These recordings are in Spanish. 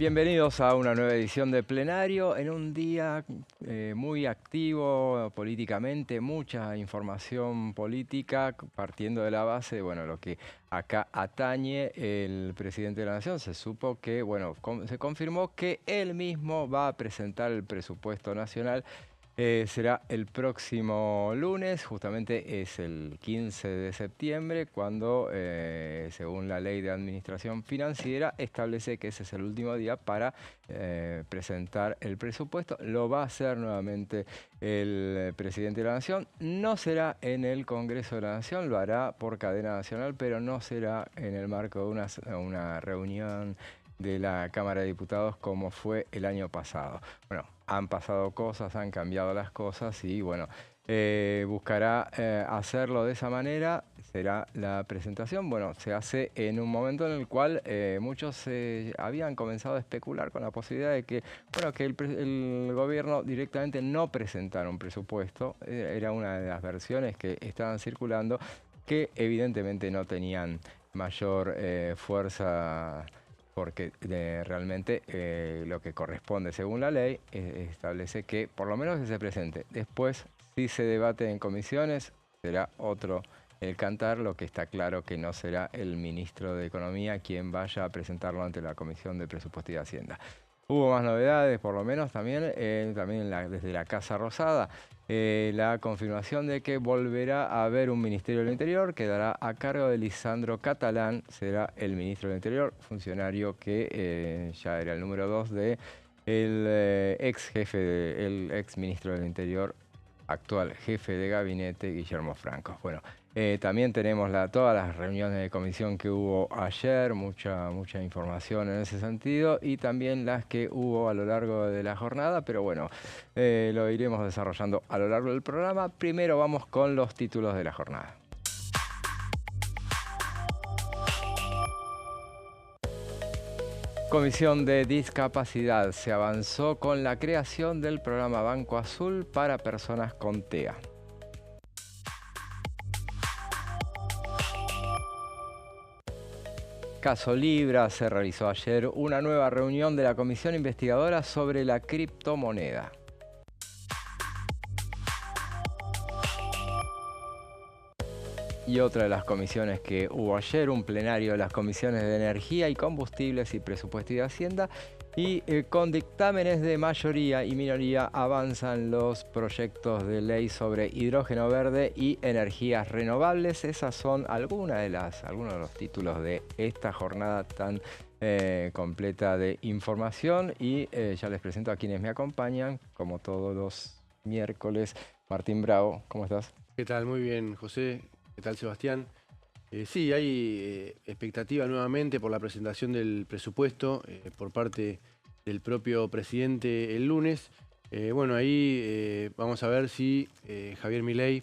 Bienvenidos a una nueva edición de Plenario en un día muy activo políticamente, mucha información política, partiendo de la base de lo que acá atañe el presidente de la Nación. Se supo que, se confirmó que él mismo va a presentar el presupuesto nacional. Será el próximo lunes, justamente es el 15 de septiembre, cuando, según la Ley de Administración Financiera, establece que ese es el último día para presentar el presupuesto. Lo va a hacer nuevamente el presidente de la Nación. No será en el Congreso de la Nación, lo hará por cadena nacional, pero no será en el marco de una reunión de la Cámara de Diputados como fue el año pasado. Bueno, han pasado cosas, han cambiado las cosas y buscará hacerlo de esa manera. Será la presentación. Bueno, se hace en un momento en el cual muchos habían comenzado a especular con la posibilidad de que, que el gobierno directamente no presentara un presupuesto. Era una de las versiones que estaban circulando, que evidentemente no tenían mayor fuerza, porque realmente lo que corresponde según la ley establece que por lo menos que se presente. Después, si se debate en comisiones, será otro el cantar. Lo que está claro que no será el ministro de Economía quien vaya a presentarlo ante la Comisión de Presupuesto y Hacienda. Hubo más novedades, por lo menos también desde la Casa Rosada. La confirmación de que volverá a haber un Ministerio del Interior, quedará a cargo de Lisandro Catalán, será el ministro del Interior, funcionario que ya era el número 2 de el ex ministro del Interior, actual jefe de gabinete, Guillermo Franco. Bueno, también tenemos todas las reuniones de comisión que hubo ayer, mucha información en ese sentido, y también las que hubo a lo largo de la jornada, pero lo iremos desarrollando a lo largo del programa. Primero vamos con los títulos de la jornada. Comisión de Discapacidad. Se avanzó con la creación del programa Banco Azul para personas con TEA. Caso Libra. Se realizó ayer una nueva reunión de la comisión investigadora sobre la criptomoneda. Y otra de las comisiones que hubo ayer, un plenario de las comisiones de Energía y Combustibles y Presupuesto y de Hacienda. Y con dictámenes de mayoría y minoría avanzan los proyectos de ley sobre hidrógeno verde y energías renovables. Esas son algunos de los títulos de esta jornada tan completa de información. Y ya les presento a quienes me acompañan, como todos los miércoles. Martín Bravo, ¿cómo estás? ¿Qué tal? Muy bien, José. ¿Qué tal, Sebastián? Sí, hay expectativa nuevamente por la presentación del presupuesto por parte del propio presidente el lunes. Ahí vamos a ver si Javier Milei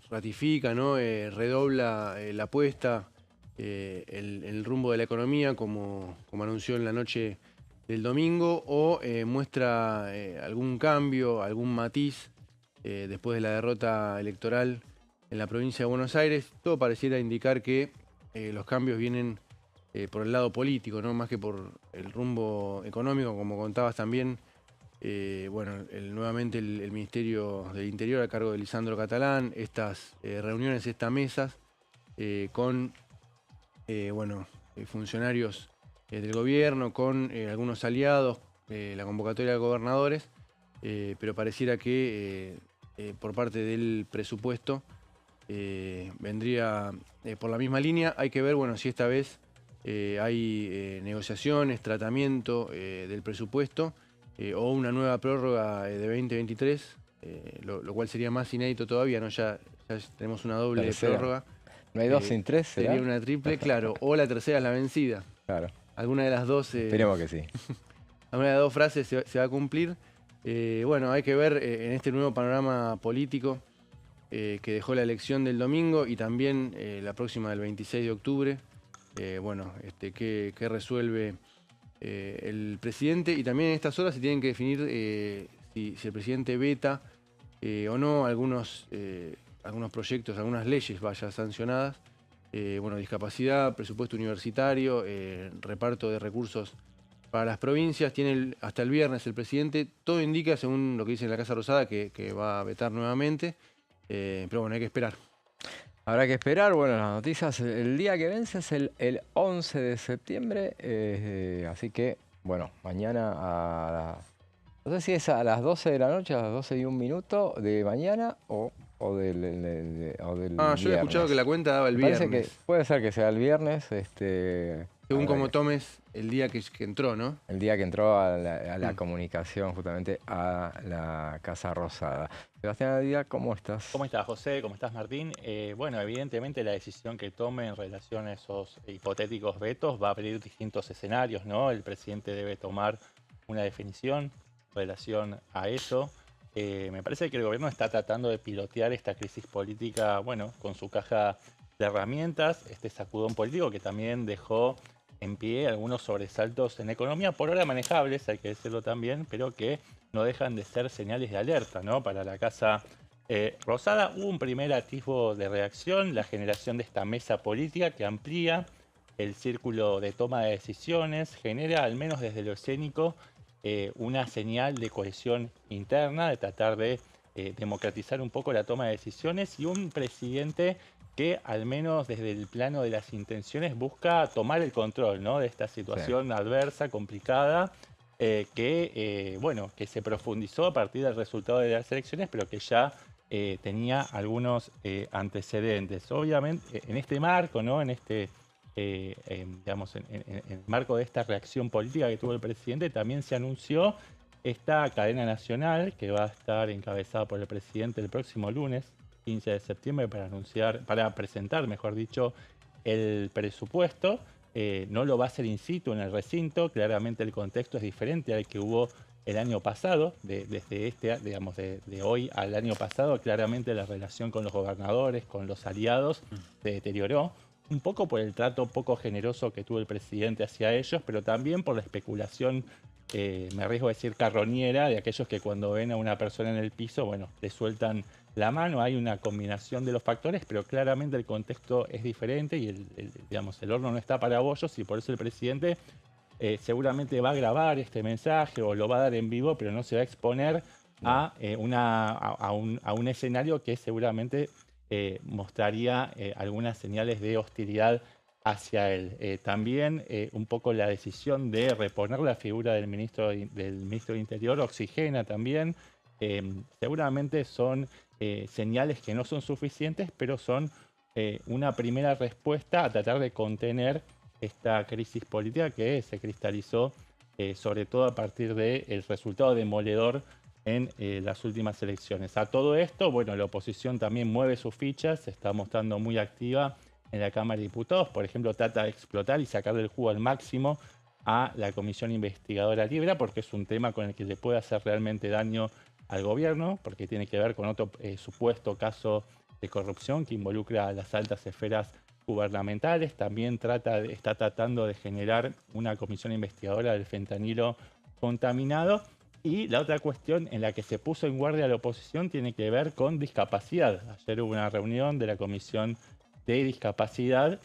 ratifica, ¿no? Redobla la apuesta, el rumbo de la economía, como anunció en la noche del domingo, o muestra algún cambio, algún matiz después de la derrota electoral en la provincia de Buenos Aires. Todo pareciera indicar que los cambios vienen por el lado político, ¿no? Más que por el rumbo económico, como contabas también. Nuevamente el Ministerio del Interior a cargo de Lisandro Catalán, estas reuniones, estas mesas con funcionarios del gobierno, con algunos aliados, la convocatoria de gobernadores, pero pareciera que por parte del presupuesto vendría por la misma línea. Hay que ver si esta vez hay negociaciones, tratamiento del presupuesto o una nueva prórroga de 2023, lo cual sería más inédito todavía, ¿no? Ya tenemos una doble prórroga. ¿No hay dos sin tres? Sería una triple, claro, o la tercera es la vencida. Claro. Alguna de las dos... Esperemos que sí. Alguna de las dos frases se va a cumplir. Hay que ver en este nuevo panorama político que dejó la elección del domingo y también la próxima del 26 de octubre. ¿Qué resuelve el presidente? Y también en estas horas se tienen que definir si el presidente veta o no algunos proyectos, algunas leyes sancionadas. bueno, discapacidad, presupuesto universitario, reparto de recursos para las provincias. Tiene hasta el viernes el presidente. Todo indica, según lo que dice en la Casa Rosada, que va a vetar nuevamente. Pero bueno, hay que esperar. Habrá que esperar, bueno, las noticias, el día que vence es el 11 de septiembre, así que, bueno, mañana no sé si es a las 12 de la noche, a las 12:01 de mañana o del Yo había escuchado que viernes. la cuenta daba el Me parece que viernes. puede ser que sea el viernes, Según habrá como que- tomes el día que entró, ¿no? el día que entró a la Mm. comunicación justamente a la Casa Rosada. Sebastián Díaz, ¿cómo estás? ¿Cómo estás, José? ¿Cómo estás, Martín? Bueno, evidentemente la decisión que tome en relación a esos hipotéticos vetos va a abrir distintos escenarios, ¿no? El presidente debe tomar una definición en relación a eso. Me parece que el gobierno está tratando de pilotear esta crisis política, bueno, con su caja de herramientas, este sacudón político que también dejó en pie algunos sobresaltos en economía, por ahora manejables, hay que decirlo también, pero que no dejan de ser señales de alerta, ¿no? Para la Casa Rosada. Hubo un primer atisbo de reacción, la generación de esta mesa política que amplía el círculo de toma de decisiones, genera, al menos desde lo escénico, una señal de cohesión interna, de tratar de democratizar un poco la toma de decisiones, y un presidente que, al menos desde el plano de las intenciones, busca tomar el control, ¿no?, de esta situación adversa, complicada, bueno, que se profundizó a partir del resultado de las elecciones, pero que ya tenía algunos antecedentes. Obviamente, en este marco, ¿no?, en este, digamos, en el marco de esta reacción política que tuvo el presidente, también se anunció esta cadena nacional que va a estar encabezada por el presidente el próximo lunes, 15 de septiembre, para presentar, mejor dicho, el presupuesto. No lo va a hacer in situ en el recinto, claramente el contexto es diferente al que hubo el año pasado, digamos, de hoy al año pasado. Claramente la relación con los gobernadores, con los aliados, se deterioró, un poco por el trato poco generoso que tuvo el presidente hacia ellos, pero también por la especulación, me arriesgo a decir carroñera, de aquellos que cuando ven a una persona en el piso, bueno, le sueltan la mano. Hay una combinación de los factores, pero claramente el contexto es diferente y digamos, el horno no está para bollos, y por eso el presidente seguramente va a grabar este mensaje o lo va a dar en vivo, pero no se va a exponer a un escenario que seguramente mostraría algunas señales de hostilidad hacia él. También un poco la decisión de reponer la figura del ministro de Interior oxigena también. Seguramente son señales que no son suficientes, pero son una primera respuesta a tratar de contener esta crisis política que se cristalizó sobre todo a partir del resultado demoledor en las últimas elecciones. A todo esto, bueno, la oposición también mueve sus fichas, se está mostrando muy activa en la Cámara de Diputados. Por ejemplo, trata de explotar y sacarle el jugo al máximo a la Comisión Investigadora Libre, porque es un tema con el que le puede hacer realmente daño al gobierno, porque tiene que ver con otro supuesto caso de corrupción que involucra a las altas esferas gubernamentales. También está tratando de generar una comisión investigadora del fentanilo contaminado. Y la otra cuestión en la que se puso en guardia la oposición tiene que ver con discapacidad. Ayer hubo una reunión de la Comisión de Discapacidad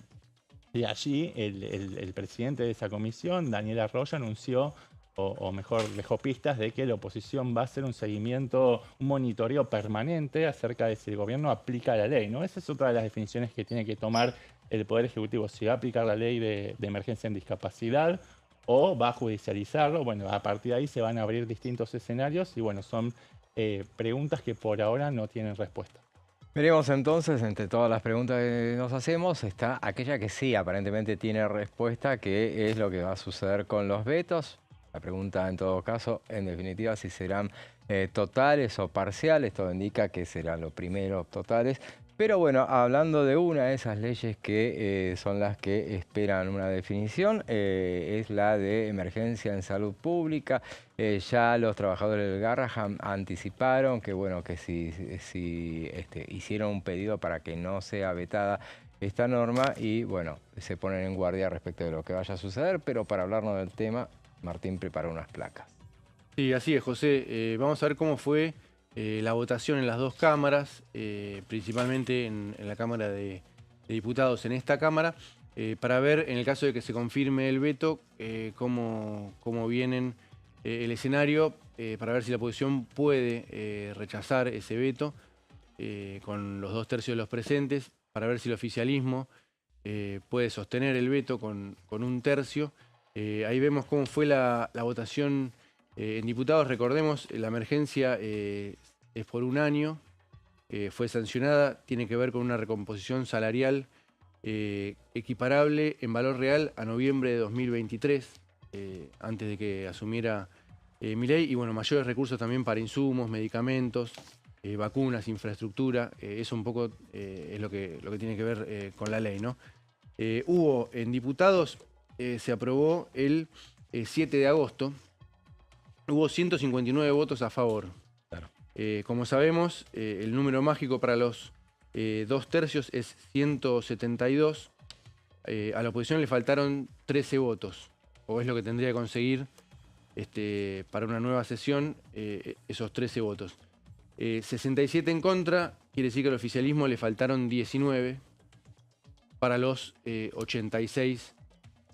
y allí el presidente de esa comisión, Daniel Arroyo, anunció, o mejor, dejó pistas de que la oposición va a hacer un seguimiento, un monitoreo permanente acerca de si el gobierno aplica la ley, ¿no? Esa es otra de las definiciones que tiene que tomar el Poder Ejecutivo, si va a aplicar la ley de emergencia en discapacidad o va a judicializarlo. Bueno, a partir de ahí se van a abrir distintos escenarios y bueno, son preguntas que por ahora no tienen respuesta. Veremos entonces, entre todas las preguntas que nos hacemos, está aquella que sí aparentemente tiene respuesta, que es lo que va a suceder con los vetos. La pregunta, en todo caso, en definitiva, si serán totales o parciales. Todo indica que serán los primeros totales. Pero bueno, hablando de una de esas leyes que son las que esperan una definición, es la de emergencia en salud pública. Ya los trabajadores del Garrahan anticiparon que, bueno, que si hicieron un pedido para que no sea vetada esta norma y, bueno, se ponen en guardia respecto de lo que vaya a suceder. Pero para hablarnos del tema, Martín preparó unas placas. Sí, así es, José. Vamos a ver cómo fue la votación en las dos cámaras, principalmente en la Cámara de diputados en esta Cámara, para ver, en el caso de que se confirme el veto, cómo vienen el escenario, para ver si la oposición puede rechazar ese veto con los 2/3 de los presentes, para ver si el oficialismo puede sostener el veto con 1/3. Ahí vemos cómo fue la votación en diputados. Recordemos, la emergencia es por 1 año, fue sancionada, tiene que ver con una recomposición salarial equiparable en valor real a noviembre de 2023, antes de que asumiera Milei, y bueno, mayores recursos también para insumos, medicamentos, vacunas, infraestructura. Eso un poco es lo que tiene que ver con la ley, ¿no? Hubo en diputados, se aprobó el 7 de agosto, hubo 159 votos a favor. Claro. Como sabemos, el número mágico para los 2/3 es 172. A la oposición le faltaron 13 votos, o es lo que tendría que conseguir para una nueva sesión, esos 13 votos. 67 en contra, quiere decir que al oficialismo le faltaron 19 para los 86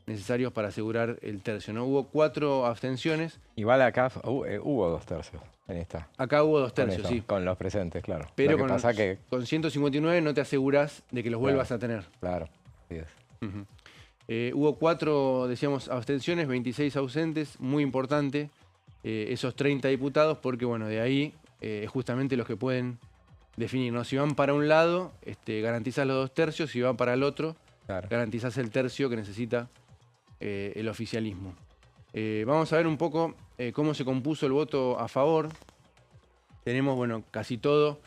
necesarios para asegurar el tercio, ¿no? Hubo 4 abstenciones. Igual acá hubo 2/3 en esta. Acá hubo 2/3, sí. Con los presentes, claro. Pero con 159 no te aseguras de que los vuelvas a tener. Claro, así es. Hubo 4, decíamos, abstenciones, 26 ausentes, muy importante, esos 30 diputados, porque bueno, de ahí justamente los que pueden definir, ¿no? Si van para un lado, garantizás los 2/3, si van para el otro, Claro. garantizás el tercio que necesita el oficialismo. Vamos a ver un poco cómo se compuso el voto a favor. Tenemos, bueno, casi todo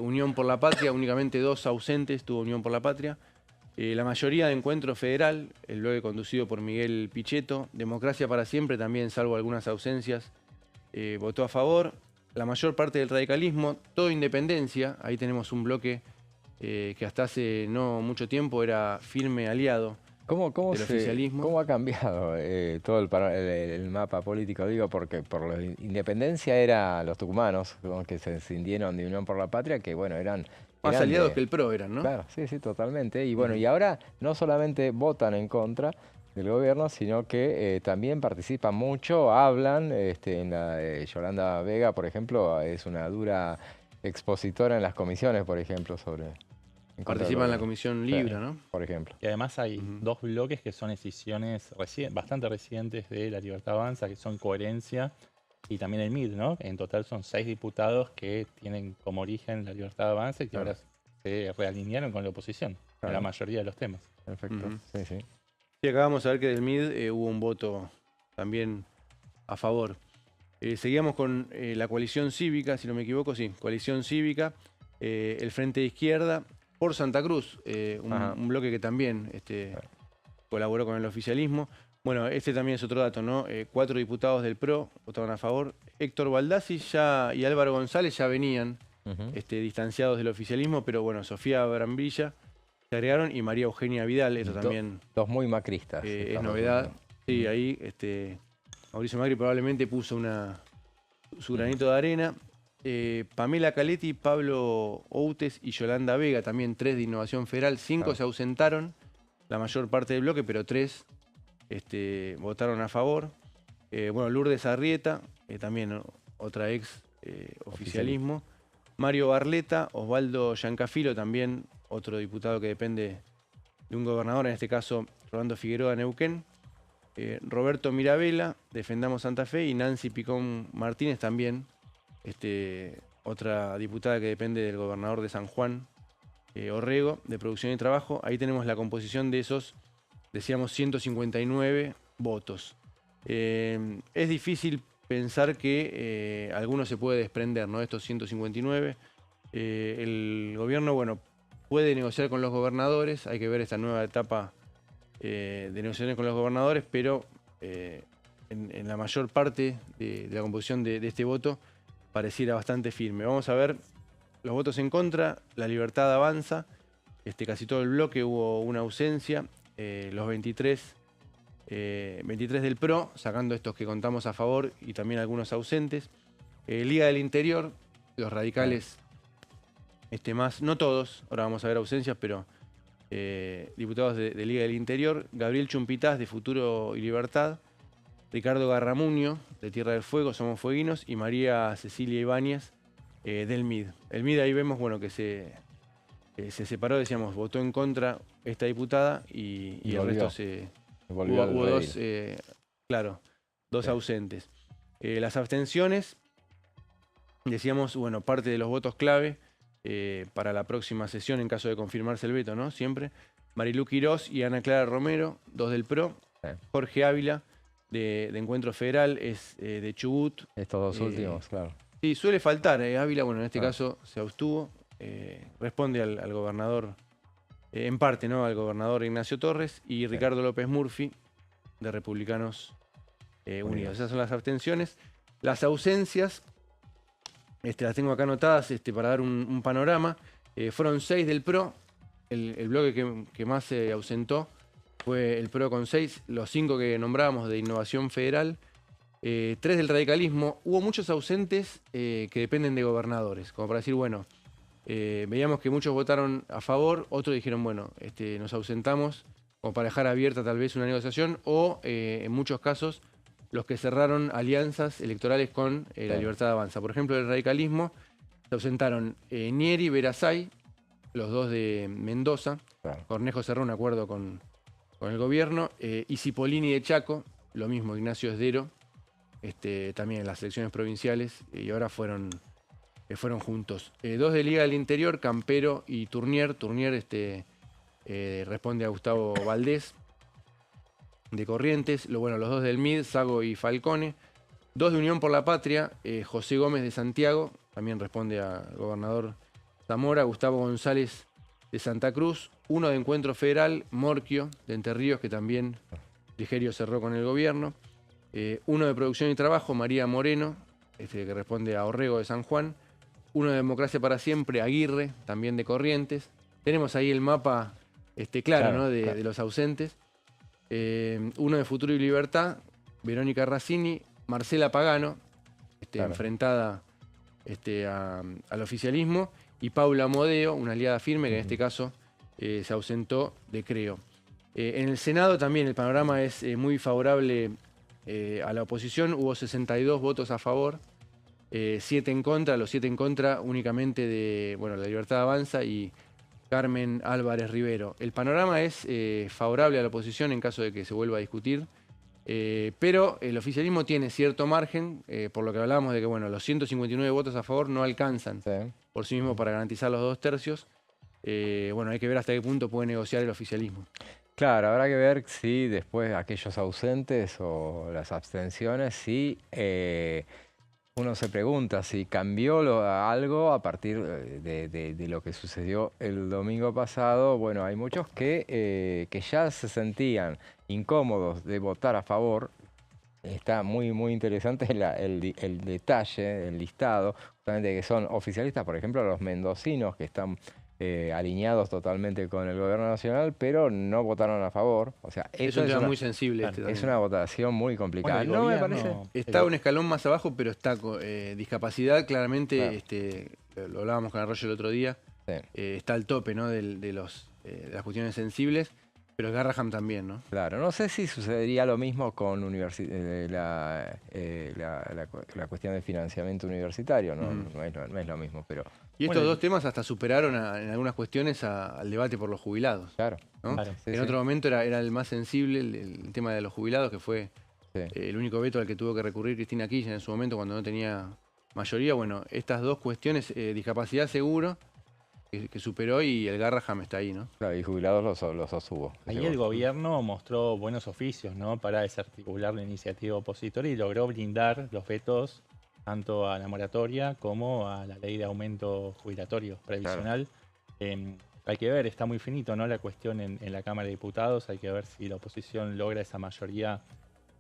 Unión por la Patria, únicamente 2 ausentes tuvo Unión por la Patria. La mayoría de Encuentro Federal, el bloque conducido por Miguel Pichetto. Democracia para Siempre también, salvo algunas ausencias, votó a favor. La mayor parte del radicalismo, todo Independencia, ahí tenemos un bloque que hasta hace no mucho tiempo era firme aliado del oficialismo. ¿Cómo ha cambiado todo el mapa político? Digo, porque por la independencia era los tucumanos, que se escindieron de Unión por la Patria, que bueno, eran más aliados que el PRO eran, ¿no? Claro, sí, totalmente. Y bueno, y ahora no solamente votan en contra del gobierno, sino que también participan mucho, hablan. Yolanda Vega, por ejemplo, es una dura expositora en las comisiones, por ejemplo, participa en la comisión Libra, sí, ¿no? Por ejemplo. Y además hay 2 bloques que son decisiones bastante recientes de La Libertad Avanza, que son Coherencia y también el MID, ¿no? En total son 6 diputados que tienen como origen La Libertad Avanza y que ahora se realinearon con la oposición en la mayoría de los temas. Perfecto, sí. Sí, acá vamos a ver que del MID hubo un voto también a favor. Seguíamos con la coalición cívica, si no me equivoco, sí, coalición cívica, el Frente de Izquierda, por Santa Cruz, un bloque que también colaboró con el oficialismo. Bueno, también es otro dato, ¿no? 4 diputados del PRO votaron a favor. Héctor Baldassi y Álvaro González ya venían distanciados del oficialismo, pero bueno, Sofía Brambilla se agregaron y María Eugenia Vidal, eso también... Dos muy macristas. es novedad. Sí, ahí Mauricio Macri probablemente puso su granito de arena. Pamela Caletti, Pablo Outes y Yolanda Vega, también 3 de Innovación Federal. 5 se ausentaron, la mayor parte del bloque, pero 3 votaron a favor. Bueno, Lourdes Arrieta, también, ¿no? Otra ex oficialismo. Mario Barleta, Osvaldo Giancafilo, también otro diputado que depende de un gobernador, en este caso Rolando Figueroa Neuquén. Roberto Mirabella, Defendamos Santa Fe, y Nancy Picón Martínez, también otra diputada que depende del gobernador de San Juan, Orrego, de Producción y Trabajo. Ahí tenemos la composición de esos, decíamos, 159 votos. Es difícil pensar que alguno se puede desprender, ¿no? De estos 159. El gobierno, bueno, puede negociar con los gobernadores, hay que ver esta nueva etapa de negociaciones con los gobernadores, pero en la mayor parte de la composición de este voto pareciera bastante firme. Vamos a ver los votos en contra. La Libertad Avanza, casi todo el bloque, hubo una ausencia. Los 23 del PRO, sacando estos que contamos a favor y también algunos ausentes. Liga del Interior, los radicales más, no todos, ahora vamos a ver ausencias, pero diputados de Liga del Interior, Gabriel Chumpitaz, de Futuro y Libertad, Ricardo Garramuño, de Tierra del Fuego, Somos Fueguinos, y María Cecilia Ibáñez, del MID. El MID ahí vemos bueno, que se separó, decíamos, votó en contra esta diputada y el resto hubo dos, claro, dos ausentes. Las abstenciones, decíamos, bueno, parte de los votos clave para la próxima sesión en caso de confirmarse el veto, ¿no? Siempre. Marilú Quirós y Ana Clara Romero, dos del PRO. Sí. Jorge Ávila, de Encuentro Federal, es de Chubut. Estos dos últimos, claro. Sí, suele faltar. Ávila, bueno, en este caso se abstuvo. Responde al gobernador, en parte, ¿no? Al gobernador Ignacio Torres y Ricardo López Murphy, de Republicanos Unidos. Esas son las abstenciones. Las ausencias, las tengo acá anotadas para dar un panorama. Fueron 6 del PRO. El bloque que más se ausentó fue el PRO con 6. Los 5 que nombrábamos de Innovación Federal. 3 del radicalismo. Hubo muchos ausentes que dependen de gobernadores. Como para decir, bueno, veíamos que muchos votaron a favor. Otros dijeron, bueno, nos ausentamos como para dejar abierta tal vez una negociación. O en muchos casos, los que cerraron alianzas electorales con la Libertad Avanza. Por ejemplo, el radicalismo se ausentaron Nieri, Verasay, los dos de Mendoza. Claro. Cornejo cerró un acuerdo con el gobierno. Y Cipollini de Chaco, lo mismo, Ignacio Esdero, también en las elecciones provinciales. Y ahora fueron juntos. 2 de Liga del Interior, Campero y Turnier. Turnier responde a Gustavo Valdés, de Corrientes. Los 2 del MID, Sago y Falcone. 2 de Unión por la Patria, José Gómez de Santiago, también responde al gobernador Zamora. Gustavo González de Santa Cruz. 1 de Encuentro Federal, Morquio de Entre Ríos, que también Frigerio cerró con el gobierno. 1 de Producción y Trabajo, María Moreno, que responde a Orrego de San Juan. 1 de Democracia para Siempre, Aguirre, también de Corrientes. Tenemos ahí el mapa claro, ¿no? de los ausentes. 1 de Futuro y Libertad, Verónica Racini, Marcela Pagano, enfrentada al oficialismo, y Paula Modeo, una aliada firme que en este caso se ausentó de Creo. En el Senado también el panorama es muy favorable a la oposición. Hubo 62 votos a favor, 7 en contra, los 7 en contra únicamente de la Libertad Avanza y Carmen Álvarez Rivero. El panorama es favorable a la oposición en caso de que se vuelva a discutir, pero el oficialismo tiene cierto margen, por lo que hablábamos de que los 159 votos a favor no alcanzan por sí mismo para garantizar los 2 tercios. Hay que ver hasta qué punto puede negociar el oficialismo. Claro, habrá que ver si después aquellos ausentes o las abstenciones, si uno se pregunta si cambió algo a partir de lo que sucedió el domingo pasado. Bueno, hay muchos que ya se sentían incómodos de votar a favor. Está muy, muy interesante el detalle, el listado, justamente que son oficialistas, por ejemplo, los mendocinos que están alineados totalmente con el gobierno nacional, pero no votaron a favor. O sea, eso es muy sensible. Es una votación muy complicada. Bueno, no me parece. Está un escalón más abajo, pero está discapacidad, claramente. Claro. Lo hablábamos con Arroyo el otro día. Sí. Está al tope, ¿no? de las cuestiones sensibles, pero Garraham también, ¿no? Claro, no sé si sucedería lo mismo con la cuestión del financiamiento universitario, ¿no? No es lo mismo, pero... Y estos dos temas hasta superaron en algunas cuestiones al debate por los jubilados. Claro. ¿no? Claro. En otro momento era el más sensible, el tema de los jubilados, que fue el único veto al que tuvo que recurrir Cristina Kirchner en su momento cuando no tenía mayoría. Bueno, estas dos cuestiones, discapacidad seguro, que superó, y el Garraham está ahí, ¿no? Claro, y jubilados los sostuvo. Ahí el gobierno mostró buenos oficios, ¿no? Para desarticular la iniciativa opositora y logró blindar los vetos tanto a la moratoria como a la ley de aumento jubilatorio previsional. Claro. Hay que ver, está muy finito, ¿no? La cuestión en la Cámara de Diputados. Hay que ver si la oposición logra esa mayoría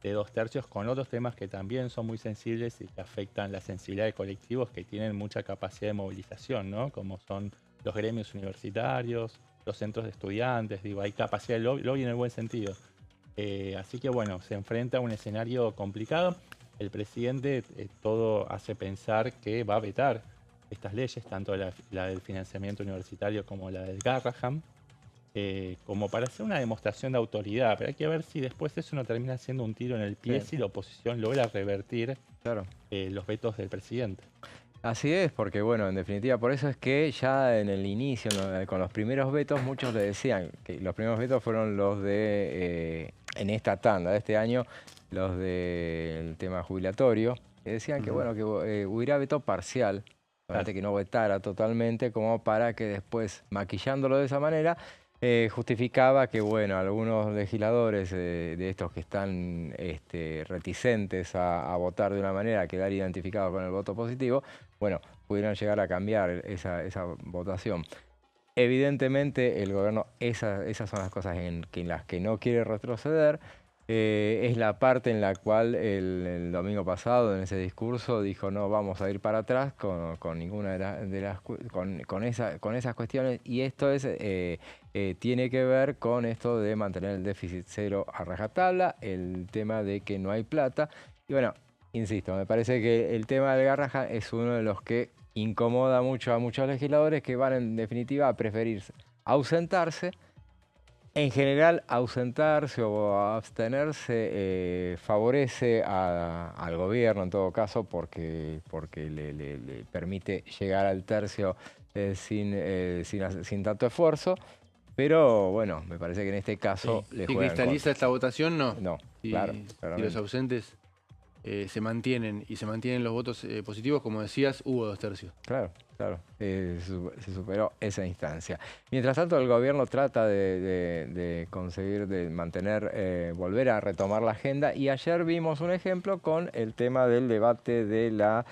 de 2 tercios con otros temas que también son muy sensibles y que afectan la sensibilidad de colectivos que tienen mucha capacidad de movilización, ¿no? Como son los gremios universitarios, los centros de estudiantes. Digo, hay capacidad de lobby en el buen sentido. Así que bueno, se enfrenta a un escenario complicado. El presidente todo hace pensar que va a vetar estas leyes, tanto la del financiamiento universitario como la del Garraham. como para hacer una demostración de autoridad, pero hay que ver si después eso no termina siendo un tiro en el pie si la oposición logra revertir los vetos del presidente. Así es, porque bueno, en definitiva, por eso es que ya en el inicio, con los primeros vetos, muchos le decían que los primeros vetos fueron los de, en esta tanda de este año, los del tema jubilatorio, que decían que bueno, que hubiera veto parcial, que no vetara totalmente, como para que después, maquillándolo de esa manera, justificaba que, bueno, algunos legisladores de estos que están reticentes a votar de una manera, a quedar identificados con el voto positivo, bueno, pudieron llegar a cambiar esa votación. Evidentemente, el gobierno, esas son las cosas en las que no quiere retroceder. Es la parte en la cual el domingo pasado, en ese discurso, dijo no vamos a ir para atrás con ninguna con esas cuestiones, y esto tiene que ver con esto de mantener el déficit cero a rajatabla, el tema de que no hay plata. Y bueno, insisto, me parece que el tema del Garrahan es uno de los que incomoda mucho a muchos legisladores que van en definitiva a preferir ausentarse. En general, ausentarse o abstenerse favorece al gobierno en todo caso porque le permite llegar al tercio sin tanto esfuerzo. Pero bueno, me parece que en este caso le juegan cristaliza esta votación, ¿no? No, si los ausentes se mantienen y se mantienen los votos positivos, como decías, hubo 2 tercios. Claro. Se superó esa instancia. Mientras tanto, el gobierno trata de conseguir, de mantener, volver a retomar la agenda. Y ayer vimos un ejemplo con el tema del debate de la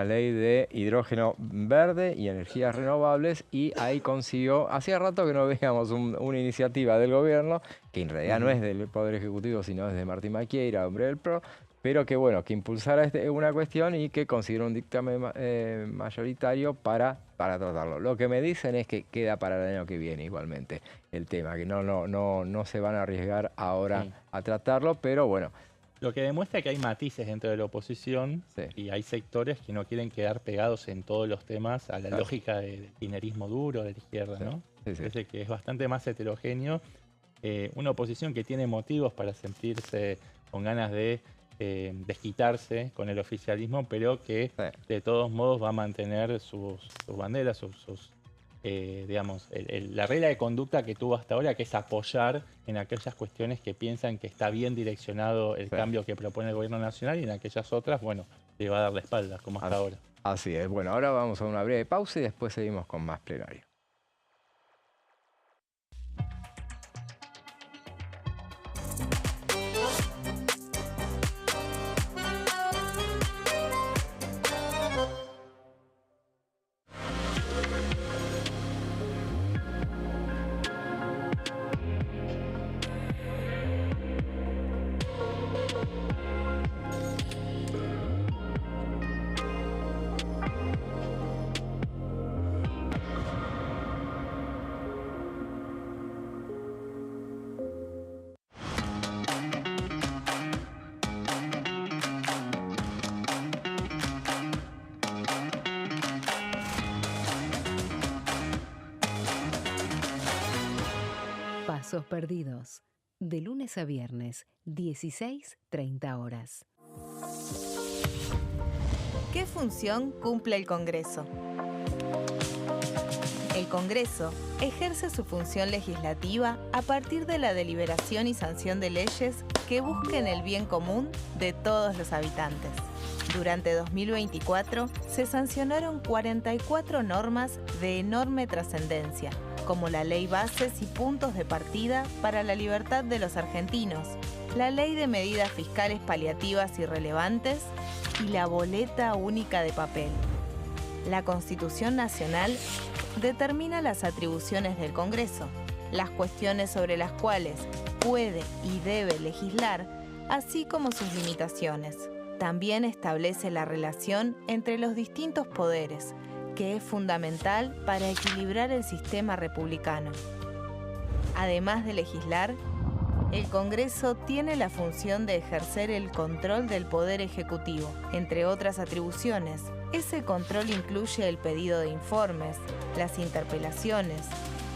ley de hidrógeno verde y energías renovables. Y ahí consiguió, hacía rato que no veíamos una iniciativa del gobierno, que en realidad no es del Poder Ejecutivo, sino es de Martín Maquieira, hombre del PRO, pero que bueno, que impulsara una cuestión y que consiguiera un dictamen mayoritario para tratarlo. Lo que me dicen es que queda para el año que viene igualmente el tema, que no se van a arriesgar ahora a tratarlo, pero bueno. Lo que demuestra que hay matices dentro de la oposición y hay sectores que no quieren quedar pegados en todos los temas a la lógica del kirchnerismo duro de la izquierda, ¿no? Parece que es bastante más heterogéneo. Una oposición que tiene motivos para sentirse con ganas de desquitarse con el oficialismo, pero que de todos modos va a mantener sus banderas, digamos, la regla de conducta que tuvo hasta ahora, que es apoyar en aquellas cuestiones que piensan que está bien direccionado el cambio que propone el gobierno nacional, y en aquellas otras, bueno, le va a dar la espalda, como hasta ahora. Así es. Bueno, ahora vamos a una breve pausa y después seguimos con más plenario. Pasos perdidos. De lunes a viernes, 16:30 horas. ¿Qué función cumple el Congreso? El Congreso ejerce su función legislativa a partir de la deliberación y sanción de leyes que busquen el bien común de todos los habitantes. Durante 2024 se sancionaron 44 normas de enorme trascendencia, como la Ley Bases y Puntos de Partida para la Libertad de los Argentinos, la Ley de Medidas Fiscales Paliativas y Relevantes y la Boleta Única de Papel. La Constitución Nacional determina las atribuciones del Congreso, las cuestiones sobre las cuales puede y debe legislar, así como sus limitaciones. También establece la relación entre los distintos poderes, que es fundamental para equilibrar el sistema republicano. Además de legislar, el Congreso tiene la función de ejercer el control del Poder Ejecutivo. Entre otras atribuciones, ese control incluye el pedido de informes, las interpelaciones,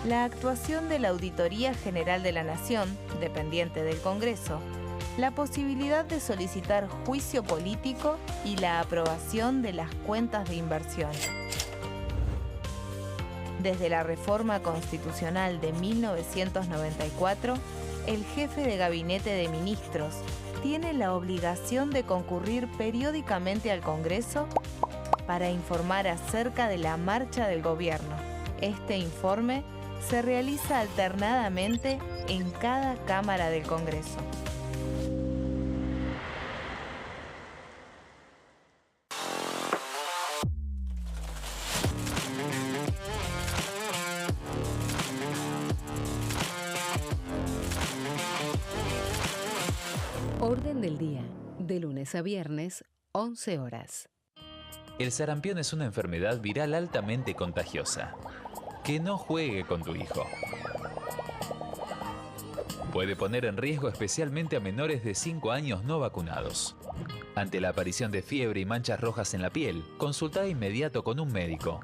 la actuación de la Auditoría General de la Nación, dependiente del Congreso, la posibilidad de solicitar juicio político y la aprobación de las cuentas de inversión. Desde la reforma constitucional de 1994, el jefe de gabinete de ministros tiene la obligación de concurrir periódicamente al Congreso para informar acerca de la marcha del gobierno. Este informe se realiza alternadamente en cada Cámara del Congreso. Orden del día, de lunes a viernes, 11 horas. El sarampión es una enfermedad viral altamente contagiosa. Que no juegue con tu hijo. Puede poner en riesgo especialmente a menores de 5 años no vacunados. Ante la aparición de fiebre y manchas rojas en la piel, consulta de inmediato con un médico.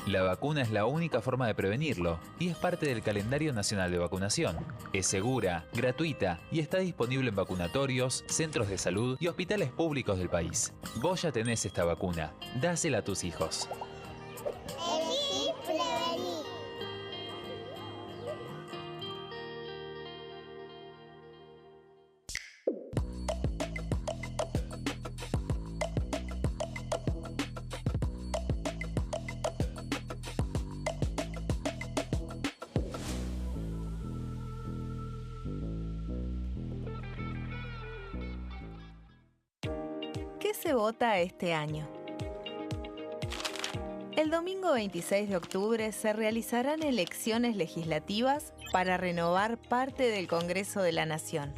La vacuna es la única forma de prevenirlo y es parte del calendario nacional de vacunación. Es segura, gratuita y está disponible en vacunatorios, centros de salud y hospitales públicos del país. Vos ya tenés esta vacuna, dásela a tus hijos. Elegí prevenir. ¿Qué se vota este año? El domingo 26 de octubre se realizarán elecciones legislativas para renovar parte del Congreso de la Nación.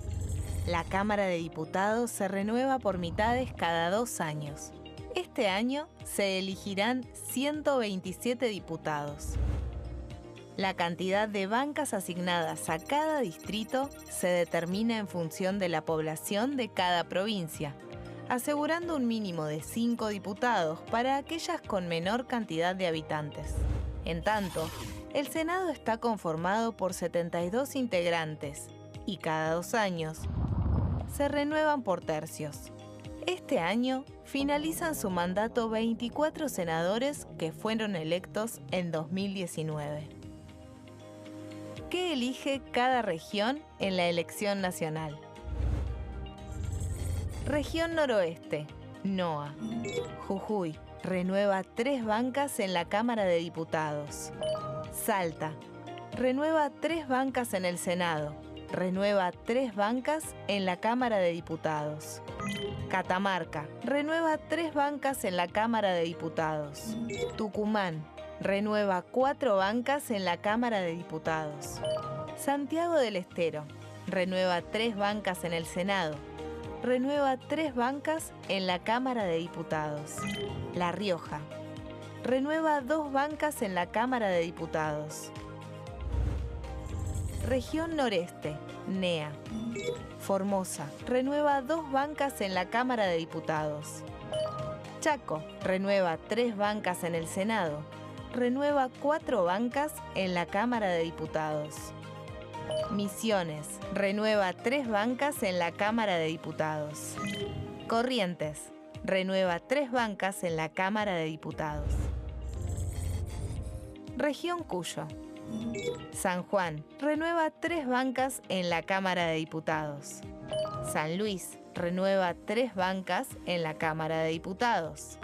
La Cámara de Diputados se renueva por mitades cada 2 años. Este año se elegirán 127 diputados. La cantidad de bancas asignadas a cada distrito se determina en función de la población de cada provincia, asegurando un mínimo de 5 diputados para aquellas con menor cantidad de habitantes. En tanto, el Senado está conformado por 72 integrantes y cada 2 años se renuevan por tercios. Este año finalizan su mandato 24 senadores que fueron electos en 2019. ¿Qué elige cada región en la elección nacional? Región Noroeste, NOA. Jujuy renueva 3 bancas en la Cámara de Diputados. Salta renueva 3 bancas en el Senado. Renueva 3 bancas en la Cámara de Diputados. Catamarca renueva 3 bancas en la Cámara de Diputados. Tucumán renueva 4 bancas en la Cámara de Diputados. Santiago del Estero renueva 3 bancas en el Senado. Renueva 3 bancas en la Cámara de Diputados. La Rioja renueva 2 bancas en la Cámara de Diputados. Región Noreste, NEA. Formosa renueva 2 bancas en la Cámara de Diputados. Chaco renueva 3 bancas en el Senado. Renueva 4 bancas en la Cámara de Diputados. Misiones renueva 3 bancas en la Cámara de Diputados. Corrientes renueva 3 bancas en la Cámara de Diputados. Región Cuyo. San Juan renueva 3 bancas en la Cámara de Diputados. San Luis renueva 3 bancas en la Cámara de Diputados.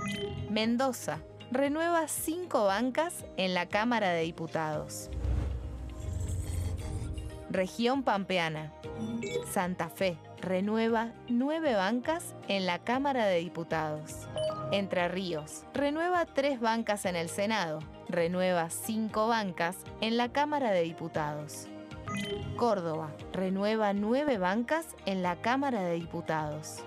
Mendoza renueva 5 bancas en la Cámara de Diputados. Región Pampeana. Santa Fe renueva 9 bancas en la Cámara de Diputados. Entre Ríos renueva 3 bancas en el Senado. Renueva 5 bancas en la Cámara de Diputados. Córdoba renueva 9 bancas en la Cámara de Diputados.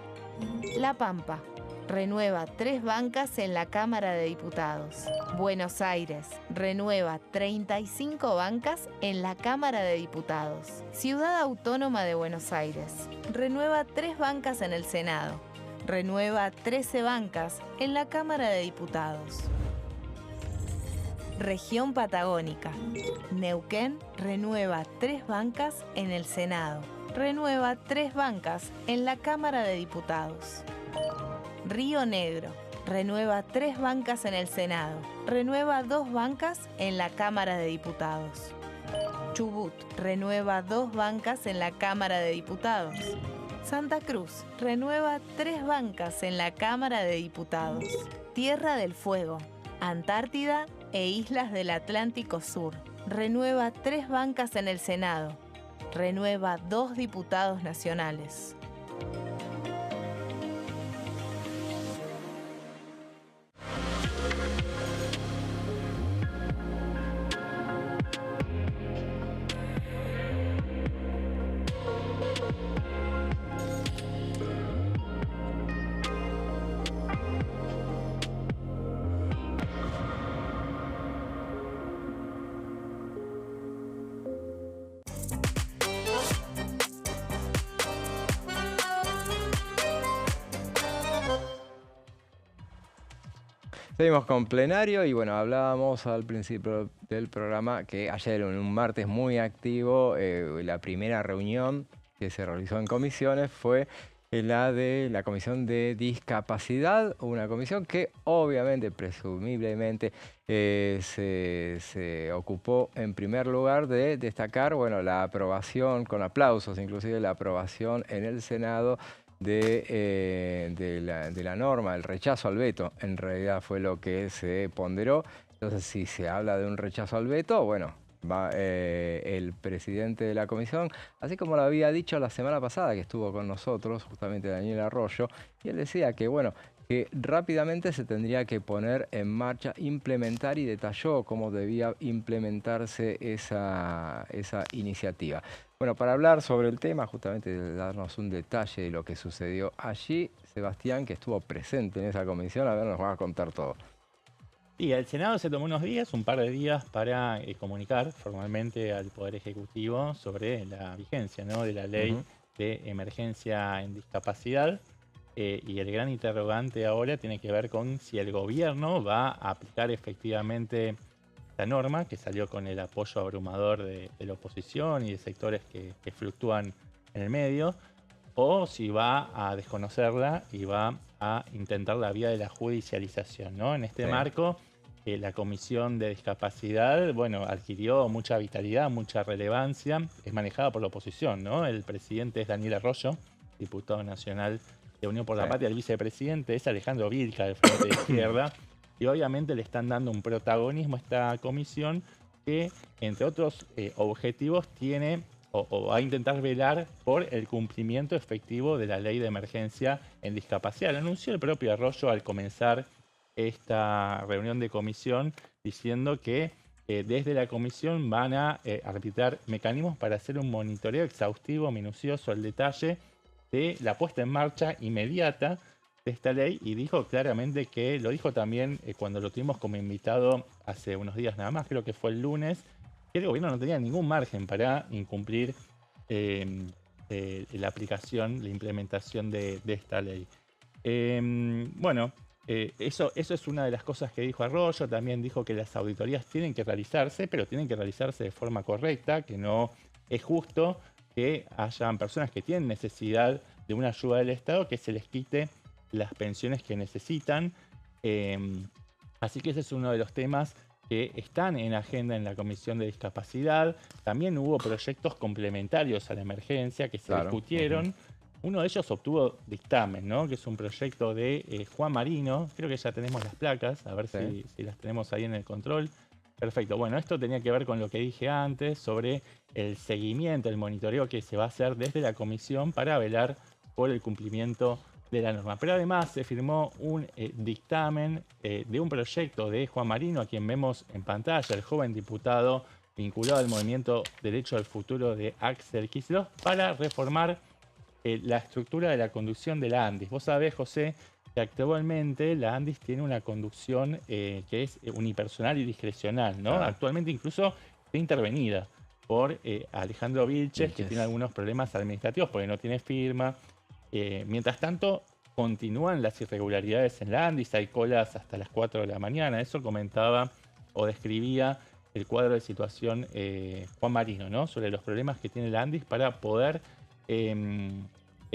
La Pampa renueva 3 bancas en la Cámara de Diputados. Buenos Aires renueva 35 bancas en la Cámara de Diputados. Ciudad Autónoma de Buenos Aires renueva 3 bancas en el Senado. Renueva 13 bancas en la Cámara de Diputados. Región Patagónica. Neuquén renueva 3 bancas en el Senado. Renueva 3 bancas en la Cámara de Diputados. Río Negro renueva 3 bancas en el Senado. Renueva 2 bancas en la Cámara de Diputados. Chubut renueva 2 bancas en la Cámara de Diputados. Santa Cruz renueva 3 bancas en la Cámara de Diputados. Tierra del Fuego, Antártida e Islas del Atlántico Sur renueva 3 bancas en el Senado. Renueva 2 diputados nacionales. Seguimos con plenario y bueno, hablábamos al principio del programa que ayer, en un martes muy activo, la primera reunión que se realizó en comisiones fue la de la Comisión de Discapacidad, una comisión que obviamente, presumiblemente, se ocupó en primer lugar de destacar, bueno, la aprobación, con aplausos inclusive, la aprobación en el Senado de la norma, el rechazo al veto. En realidad fue lo que se ponderó. Entonces, si se habla de un rechazo al veto, bueno, va el presidente de la comisión, así como lo había dicho la semana pasada que estuvo con nosotros, justamente Daniel Arroyo, y él decía que, bueno, que rápidamente se tendría que poner en marcha, implementar, y detalló cómo debía implementarse esa iniciativa. Bueno, para hablar sobre el tema, justamente de darnos un detalle de lo que sucedió allí, Sebastián, que estuvo presente en esa comisión, a ver, nos va a contar todo. Y el Senado se tomó unos días, un par de días, para comunicar formalmente al Poder Ejecutivo sobre la vigencia, ¿no?, de la ley de emergencia en discapacidad. Y el gran interrogante ahora tiene que ver con si el gobierno va a aplicar efectivamente esta norma, que salió con el apoyo abrumador de la oposición y de sectores que fluctúan en el medio, o si va a desconocerla y va a intentar la vía de la judicialización, ¿no? En este marco, la Comisión de Discapacidad, bueno, adquirió mucha vitalidad, mucha relevancia, es manejada por la oposición, ¿no? El presidente es Daniel Arroyo, diputado nacional de Unión por la Patria. El vicepresidente es Alejandro Vilca, del Frente de Izquierda, y obviamente le están dando un protagonismo a esta comisión que, entre otros objetivos, tiene o va a intentar velar por el cumplimiento efectivo de la ley de emergencia en discapacidad. Lo anunció el propio Arroyo al comenzar esta reunión de comisión, diciendo que desde la comisión van a arbitrar mecanismos para hacer un monitoreo exhaustivo, minucioso, al detalle de la puesta en marcha inmediata de esta ley, y dijo claramente que, lo dijo también cuando lo tuvimos como invitado hace unos días nada más, creo que fue el lunes, que el gobierno no tenía ningún margen para incumplir la aplicación, la implementación de esta ley. Bueno, eso es una de las cosas que dijo Arroyo. También dijo que las auditorías tienen que realizarse, pero tienen que realizarse de forma correcta, que no es justo que hayan personas que tienen necesidad de una ayuda del Estado, que se les quite las pensiones que necesitan. Así que ese es uno de los temas que están en agenda en la Comisión de Discapacidad. También hubo proyectos complementarios a la emergencia que se discutieron. Uno de ellos obtuvo dictamen, ¿no?, que es un proyecto de Juan Marino. Creo que ya tenemos las placas, a ver si las tenemos ahí en el control. Perfecto. Bueno, esto tenía que ver con lo que dije antes sobre el seguimiento, el monitoreo que se va a hacer desde la comisión para velar por el cumplimiento de la norma. Pero además se firmó un dictamen de un proyecto de Juan Marino, a quien vemos en pantalla, el joven diputado vinculado al movimiento Derecho al Futuro de Axel Kicillof, para reformar la estructura de la conducción de la ANDIS. Vos sabés, José, que actualmente la ANDIS tiene una conducción que es unipersonal y discrecional, ¿no? Actualmente incluso está intervenida por Alejandro Vilches, que tiene algunos problemas administrativos porque no tiene firma. Mientras tanto, continúan las irregularidades en la ANDIS, hay colas hasta las 4 de la mañana. Eso comentaba o describía el cuadro de situación Juan Marino, ¿no? Sobre los problemas que tiene la Andis para poder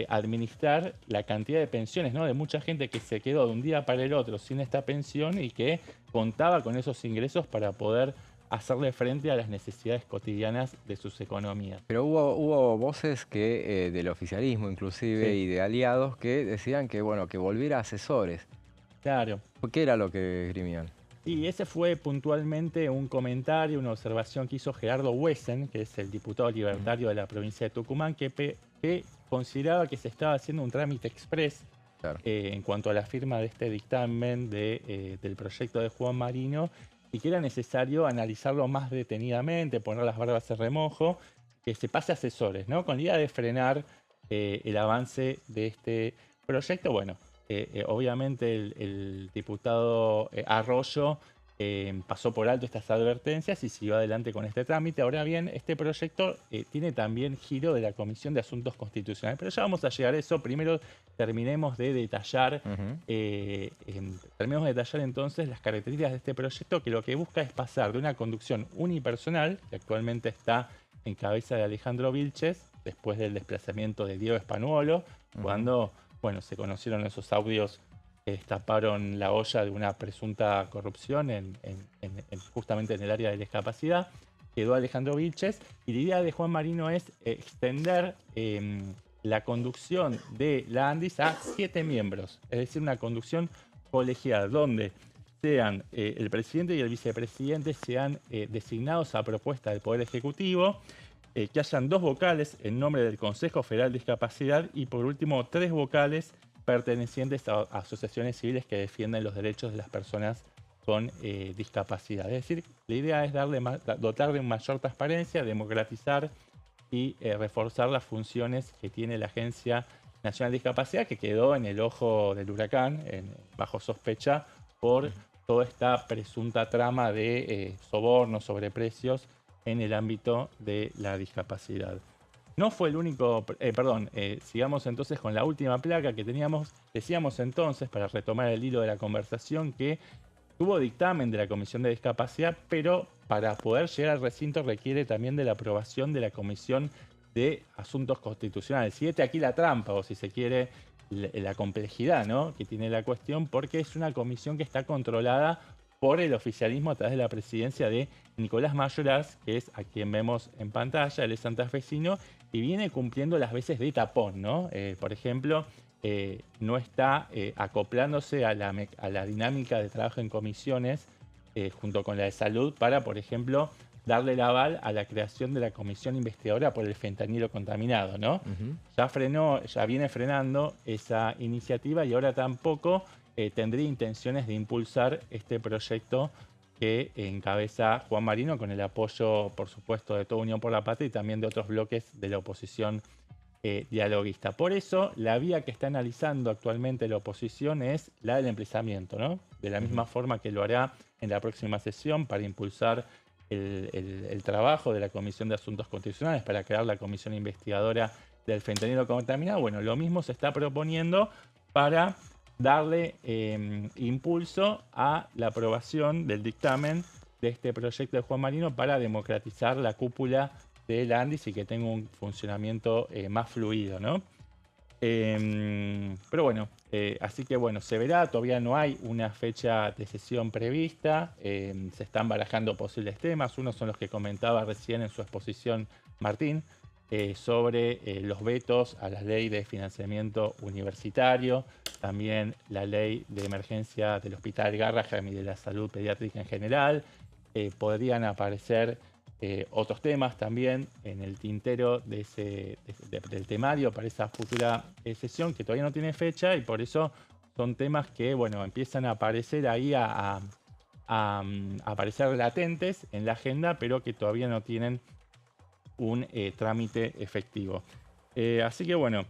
administrar la cantidad de pensiones, ¿no? De mucha gente que se quedó de un día para el otro sin esta pensión y que contaba con esos ingresos para poder hacerle frente a las necesidades cotidianas de sus economías. Pero hubo voces que del oficialismo inclusive Sí. y de aliados que decían que, bueno, que volviera a asesores. Claro. ¿Qué era lo que esgrimían? Y ese fue puntualmente un comentario, una observación que hizo Gerardo Wesen, que es el diputado libertario de la provincia de Tucumán, que consideraba que se estaba haciendo un trámite express Claro. en cuanto a la firma de este dictamen del proyecto de Juan Marino y que era necesario analizarlo más detenidamente, poner las barbas en remojo, que se pase a asesores, ¿no? Con la idea de frenar el avance de este proyecto. Bueno, obviamente el diputado Arroyo pasó por alto estas advertencias y siguió adelante con este trámite. Ahora bien, este proyecto tiene también giro de la Comisión de Asuntos Constitucionales, pero ya vamos a llegar a eso. Primero terminemos de detallar, entonces las características de este proyecto, que lo que busca es pasar de una conducción unipersonal, que actualmente está en cabeza de Alejandro Vilches, después del desplazamiento de Diego Spanuolo, cuando se conocieron esos audios que destaparon la olla de una presunta corrupción justamente en el área de discapacidad. Quedó Alejandro Vilches y la idea de Juan Marino es extender la conducción de la Andis a 7 miembros, es decir, una conducción colegial donde sean el presidente y el vicepresidente sean designados a propuesta del Poder Ejecutivo, que hayan 2 vocales en nombre del Consejo Federal de Discapacidad y por último 3 vocales pertenecientes a asociaciones civiles que defienden los derechos de las personas con discapacidad. Es decir, la idea es dotar de mayor transparencia, democratizar y reforzar las funciones que tiene la Agencia Nacional de Discapacidad, que quedó en el ojo del huracán, bajo sospecha por toda esta presunta trama de sobornos, sobreprecios en el ámbito de la discapacidad. No fue el único, sigamos entonces con la última placa que teníamos. Decíamos entonces, para retomar el hilo de la conversación, que tuvo dictamen de la Comisión de Discapacidad, pero para poder llegar al recinto requiere también de la aprobación de la Comisión de Asuntos Constitucionales. Y aquí la trampa, o si se quiere, la complejidad, ¿no?, que tiene la cuestión, porque es una comisión que está controlada por el oficialismo a través de la presidencia de Nicolás Mayoraz, que es a quien vemos en pantalla. Él es santafesino y viene cumpliendo las veces de tapón, ¿no? Por ejemplo, no está acoplándose a la dinámica de trabajo en comisiones junto con la de salud para, por ejemplo, darle el aval a la creación de la comisión investigadora por el fentanilo contaminado, ¿no? Ya viene frenando esa iniciativa y ahora tampoco tendría intenciones de impulsar este proyecto que encabeza Juan Marino con el apoyo, por supuesto, de toda Unión por la Patria y también de otros bloques de la oposición dialoguista. Por eso, la vía que está analizando actualmente la oposición es la del emplazamiento, ¿no? De la misma forma que lo hará en la próxima sesión para impulsar el trabajo de la Comisión de Asuntos Constitucionales para crear la comisión investigadora del fentanilo contaminado. Bueno, lo mismo se está proponiendo para darle impulso a la aprobación del dictamen de este proyecto de Juan Marino para democratizar la cúpula de la Andis y que tenga un funcionamiento más fluido, ¿no? Pero bueno, así que bueno, se verá, todavía no hay una fecha de sesión prevista, se están barajando posibles temas, unos son los que comentaba recién en su exposición Martín, sobre los vetos a la ley de financiamiento universitario, también la ley de emergencia del Hospital Garrahan y de la salud pediátrica en general. Podrían aparecer otros temas también en el tintero del temario para esa futura sesión que todavía no tiene fecha y por eso son temas que empiezan a aparecer ahí a aparecer latentes en la agenda, pero que todavía no tienen un trámite efectivo. Así que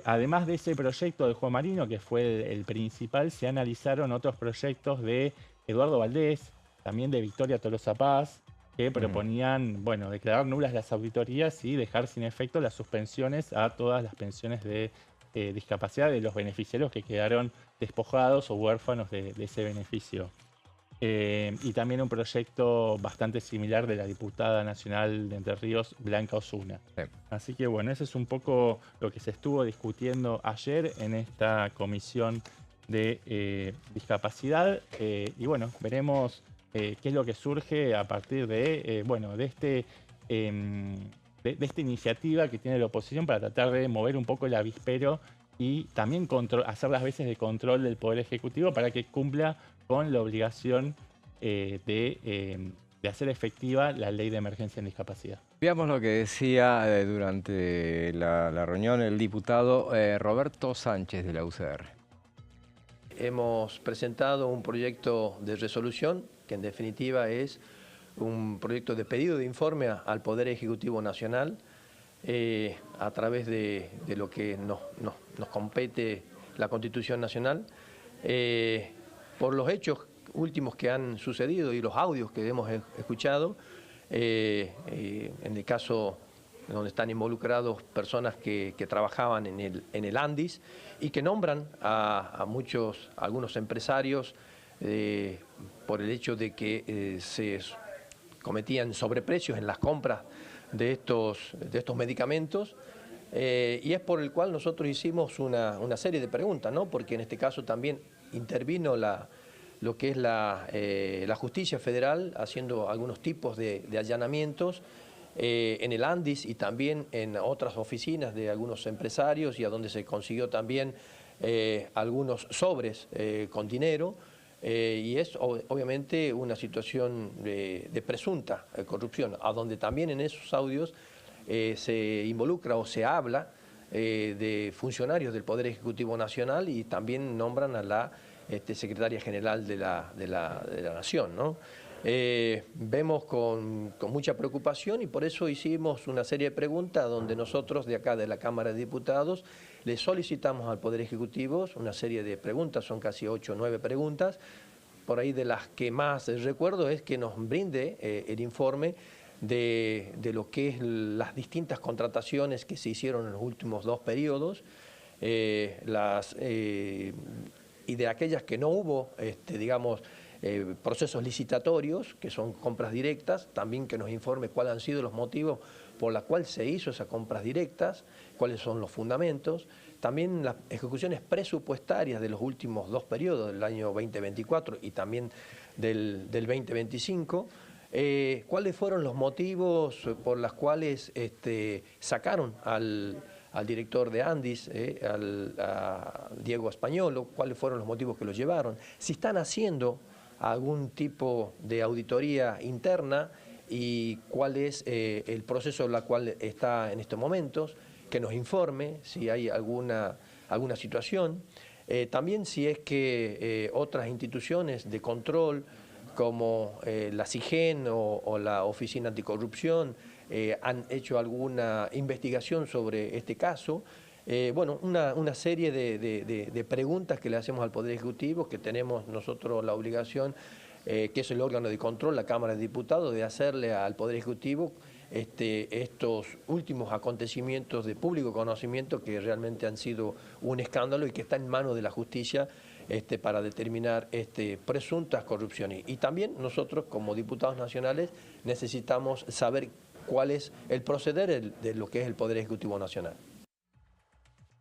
además de ese proyecto de Juan Marino, que fue el principal, se analizaron otros proyectos de Eduardo Valdés, también de Victoria Tolosa Paz, que proponían declarar nulas las auditorías y dejar sin efecto las suspensiones a todas las pensiones de discapacidad de los beneficiarios que quedaron despojados o huérfanos de ese beneficio. y también un proyecto bastante similar de la diputada nacional de Entre Ríos, Blanca Osuna. Sí. Así que bueno, eso es un poco lo que se estuvo discutiendo ayer en esta comisión de discapacidad. Y bueno, veremos qué es lo que surge a partir de, de esta iniciativa que tiene la oposición para tratar de mover un poco el avispero y también hacer las veces de control del Poder Ejecutivo para que cumpla con la obligación de hacer efectiva la ley de emergencia en discapacidad. Veamos lo que decía durante la reunión el diputado Roberto Sánchez de la UCR. Hemos presentado un proyecto de resolución que en definitiva es un proyecto de pedido de informe al Poder Ejecutivo Nacional a través de lo que nos compete la Constitución Nacional. Por los hechos últimos que han sucedido y los audios que hemos escuchado, en el caso donde están involucrados personas que trabajaban en el Andis y que nombran a algunos empresarios por el hecho de que se cometían sobreprecios en las compras de estos medicamentos. Y es por el cual nosotros hicimos una serie de preguntas, ¿no? Porque en este caso también intervino lo que es la justicia federal haciendo algunos tipos de allanamientos en el Andis y también en otras oficinas de algunos empresarios y a donde se consiguió también algunos sobres con dinero. Y es obviamente una situación de presunta corrupción, a donde también en esos audios se involucra o se habla de funcionarios del Poder Ejecutivo Nacional y también nombran a la secretaria general de la Nación, ¿no? Vemos con mucha preocupación y por eso hicimos una serie de preguntas donde nosotros de acá de la Cámara de Diputados le solicitamos al Poder Ejecutivo una serie de preguntas, son casi 8 o 9 preguntas, por ahí de las que más recuerdo es que nos brinde el informe de lo que es las distintas contrataciones que se hicieron en los últimos 2 periodos, y de aquellas que no hubo, procesos licitatorios, que son compras directas, también que nos informe cuáles han sido los motivos por los cuales se hizo esas compras directas, cuáles son los fundamentos, también las ejecuciones presupuestarias de los últimos 2 periodos, del año 2024 y también del 2025, cuáles fueron los motivos por los cuales sacaron al director de Andis, a Diego Españolo, cuáles fueron los motivos que lo llevaron, si están haciendo algún tipo de auditoría interna y cuál es el proceso en el cual está en estos momentos, que nos informe si hay alguna situación. También si es que otras instituciones de control como la CIGEN o la Oficina Anticorrupción han hecho alguna investigación sobre este caso. Bueno, una serie de preguntas que le hacemos al Poder Ejecutivo, que tenemos nosotros la obligación, que es el órgano de control, la Cámara de Diputados, de hacerle al Poder Ejecutivo estos últimos acontecimientos de público conocimiento que realmente han sido un escándalo y que está en manos de la justicia para determinar presuntas corrupciones. Y también nosotros, como diputados nacionales, necesitamos saber cuál es el proceder de lo que es el Poder Ejecutivo Nacional.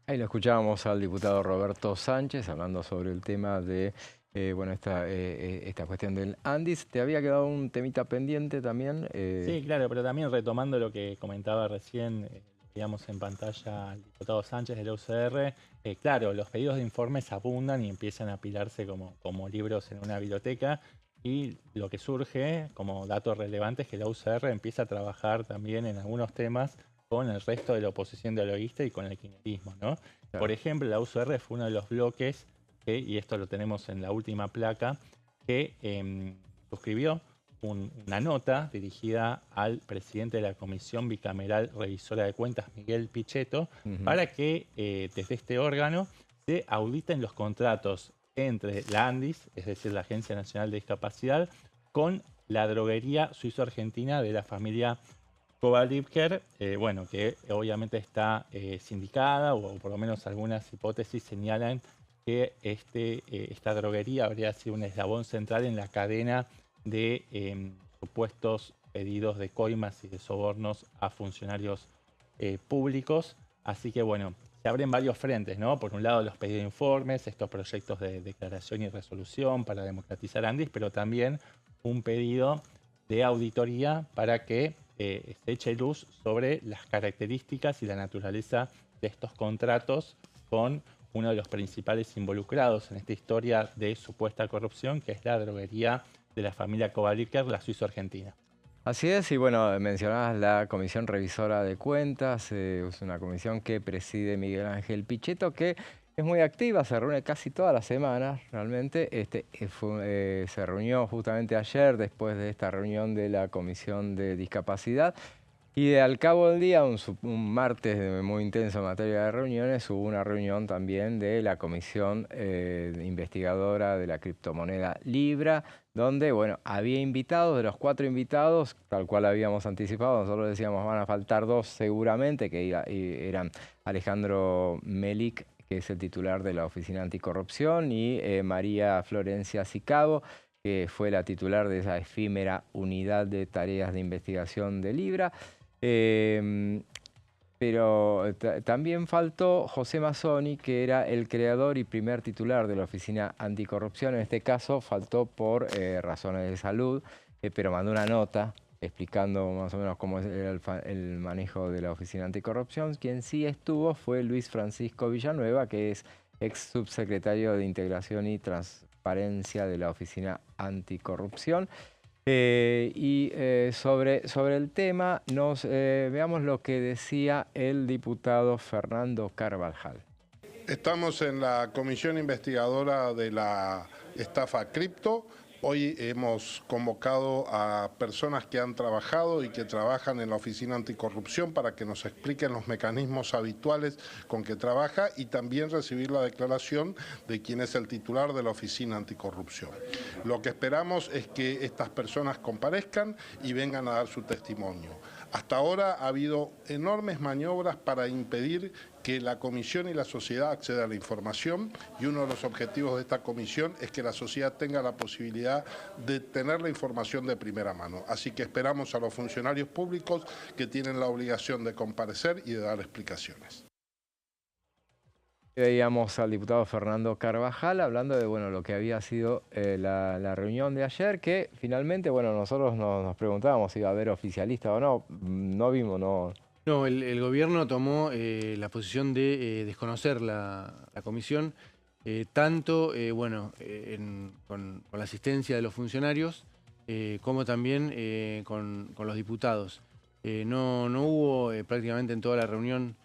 Ahí lo escuchábamos al diputado Roberto Sánchez hablando sobre el tema de esta cuestión del Andis. ¿Te había quedado un temita pendiente también? Sí, claro, pero también retomando lo que comentaba recién, veíamos en pantalla al diputado Sánchez de la UCR, claro, los pedidos de informes abundan y empiezan a apilarse como libros en una biblioteca. Y lo que surge como datos relevantes es que la UCR empieza a trabajar también en algunos temas con el resto de la oposición dialoguista y con el kirchnerismo, ¿no? Claro. Por ejemplo, la UCR fue uno de los bloques, y esto lo tenemos en la última placa, que suscribió una nota dirigida al presidente de la Comisión Bicameral Revisora de Cuentas, Miguel Pichetto, para que desde este órgano se auditen los contratos entre la Andis, es decir, la Agencia Nacional de Discapacidad, con la droguería suizo-argentina de la familia Kovalipker, que obviamente está sindicada, o por lo menos algunas hipótesis señalan que esta droguería habría sido un eslabón central en la cadena de supuestos pedidos de coimas y de sobornos a funcionarios públicos. Así que bueno, se abren varios frentes, ¿no? Por un lado los pedidos de informes, estos proyectos de declaración y resolución para democratizar Andis, pero también un pedido de auditoría para que se eche luz sobre las características y la naturaleza de estos contratos con uno de los principales involucrados en esta historia de supuesta corrupción, que es la droguería de la familia Kovaliker, la suizo-argentina. Así es, y bueno, mencionabas la Comisión Revisora de Cuentas, es una comisión que preside Miguel Ángel Pichetto, que es muy activa, se reúne casi todas las semanas, realmente. Se reunió justamente ayer, después de esta reunión de la Comisión de Discapacidad, y al cabo del día, un martes muy intenso en materia de reuniones, hubo una reunión también de la Comisión Investigadora de la Criptomoneda Libra, donde, bueno, había invitados, de los 4 invitados, tal cual habíamos anticipado, nosotros decíamos van a faltar 2 seguramente, que eran Alejandro Melik, que es el titular de la Oficina Anticorrupción, y María Florencia Sicabo, que fue la titular de esa efímera Unidad de Tareas de Investigación de Libra. Pero también faltó José Mazzoni, que era el creador y primer titular de la Oficina Anticorrupción. En este caso faltó por razones de salud, pero mandó una nota explicando más o menos cómo era el manejo de la Oficina Anticorrupción. Quien sí estuvo fue Luis Francisco Villanueva, que es ex subsecretario de Integración y Transparencia de la Oficina Anticorrupción. Sobre el tema, veamos lo que decía el diputado Fernando Carvajal. Estamos en la comisión investigadora de la estafa cripto. Hoy hemos convocado a personas que han trabajado y que trabajan en la Oficina Anticorrupción para que nos expliquen los mecanismos habituales con que trabaja y también recibir la declaración de quién es el titular de la Oficina Anticorrupción. Lo que esperamos es que estas personas comparezcan y vengan a dar su testimonio. Hasta ahora ha habido enormes maniobras para impedir que la comisión y la sociedad accedan a la información, y uno de los objetivos de esta comisión es que la sociedad tenga la posibilidad de tener la información de primera mano. Así que esperamos a los funcionarios públicos que tienen la obligación de comparecer y de dar explicaciones. Veíamos al diputado Fernando Carvajal hablando de lo que había sido la reunión de ayer, que finalmente nosotros nos preguntábamos si iba a haber oficialista o no. No vimos, no. No, el gobierno tomó la posición de desconocer la comisión, tanto con la asistencia de los funcionarios como también con los diputados. No hubo prácticamente en toda la reunión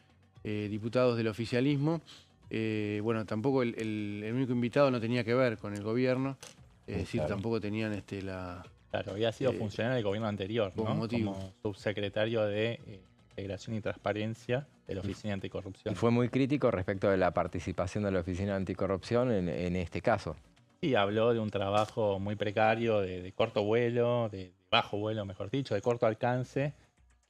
diputados del oficialismo. Tampoco el único invitado no tenía que ver con el gobierno, es decir, tampoco tenían Claro, había sido funcionario del gobierno anterior, ¿no? Como subsecretario de Integración y Transparencia de la Oficina Anticorrupción. Y fue muy crítico respecto de la participación de la Oficina Anticorrupción en este caso. Sí, habló de un trabajo muy precario, de corto vuelo, de bajo vuelo, mejor dicho, de corto alcance,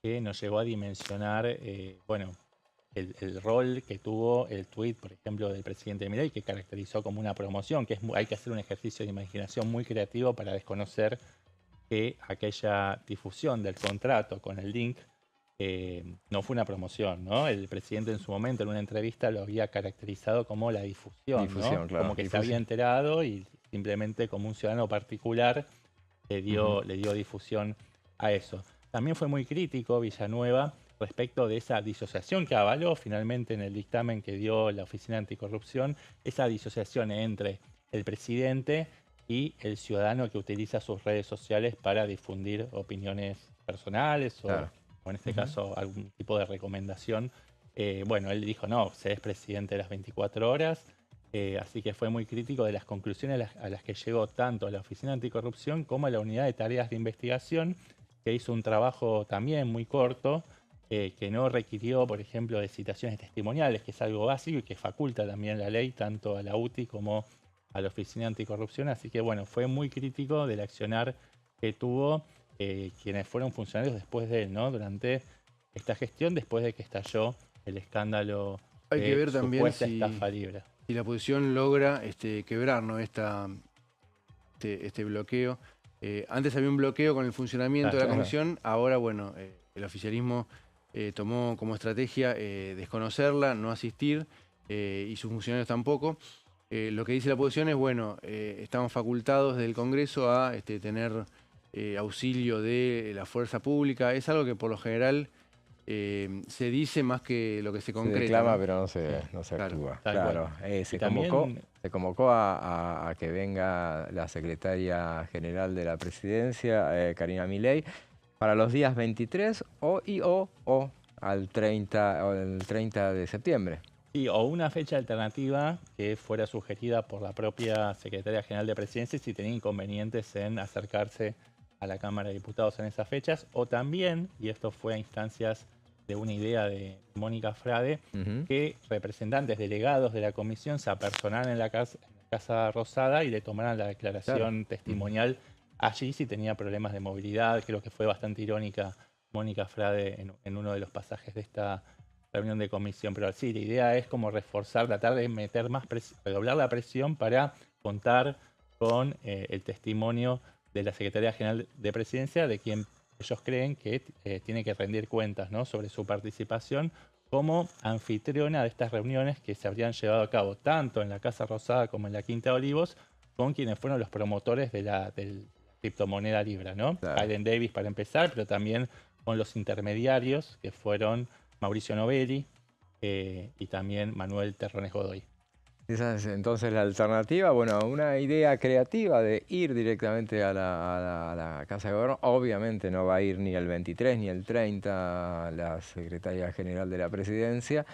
que nos llegó a dimensionar, el rol que tuvo el tuit, por ejemplo, del presidente Milei, que caracterizó como una promoción, que hay que hacer un ejercicio de imaginación muy creativo para desconocer que aquella difusión del contrato con el link no fue una promoción, ¿no? El presidente en su momento, en una entrevista, lo había caracterizado como la difusión, ¿no? Claro, como que se había enterado y simplemente como un ciudadano particular le dio difusión a eso. También fue muy crítico Villanueva respecto de esa disociación que avaló finalmente en el dictamen que dio la Oficina Anticorrupción, esa disociación entre el presidente y el ciudadano que utiliza sus redes sociales para difundir opiniones personales o en este caso algún tipo de recomendación. Él dijo, no, se es presidente de las 24 horas, así que fue muy crítico de las conclusiones a las que llegó tanto la Oficina Anticorrupción como la Unidad de Tareas de Investigación, que hizo un trabajo también muy corto, que no requirió, por ejemplo, de citaciones testimoniales, que es algo básico y que faculta también la ley tanto a la UTI como a la Oficina Anticorrupción. Así que fue muy crítico del accionar que tuvo quienes fueron funcionarios después de él, ¿no? Durante esta gestión, después de que estalló el escándalo Hay que ver también supuesta estafa Libra. si la oposición logra quebrar, ¿no? este bloqueo. Antes había un bloqueo con el funcionamiento de la comisión, ahora, bueno, el oficialismo tomó como estrategia desconocerla, no asistir, y sus funcionarios tampoco. Lo que dice la oposición es, bueno, estamos facultados del Congreso a tener auxilio de la fuerza pública. Es algo que por lo general se dice más que lo que se concreta. Se declama, ¿no? pero no se actúa. Claro. Se convocó a que venga la secretaria general de la presidencia, Karina Milei, para los días 23 o al 30 de septiembre. Sí, o una fecha alternativa que fuera sugerida por la propia Secretaría General de Presidencia si tenía inconvenientes en acercarse a la Cámara de Diputados en esas fechas, o también, y esto fue a instancias de una idea de Mónica Frade, que representantes delegados de la comisión se apersonaran en la Casa Rosada y le tomaran la declaración testimonial allí si tenía problemas de movilidad. Creo que fue bastante irónica Mónica Frade en uno de los pasajes de esta reunión de comisión. Pero sí, la idea es como reforzar, tratar de meter más redoblar la presión para contar con el testimonio de la Secretaría General de Presidencia, de quien ellos creen que tiene que rendir cuentas, ¿no?, sobre su participación como anfitriona de estas reuniones que se habrían llevado a cabo tanto en la Casa Rosada como en la Quinta de Olivos, con quienes fueron los promotores de la criptomoneda Libra, ¿no? Claro. Allen Davis para empezar, pero también con los intermediarios que fueron Mauricio Novelli y también Manuel Terrones Godoy. Esa es entonces la alternativa. Bueno, una idea creativa de ir directamente a la Casa de Gobierno. Obviamente no va a ir ni el 23 ni el 30 la Secretaría General de la Presidencia.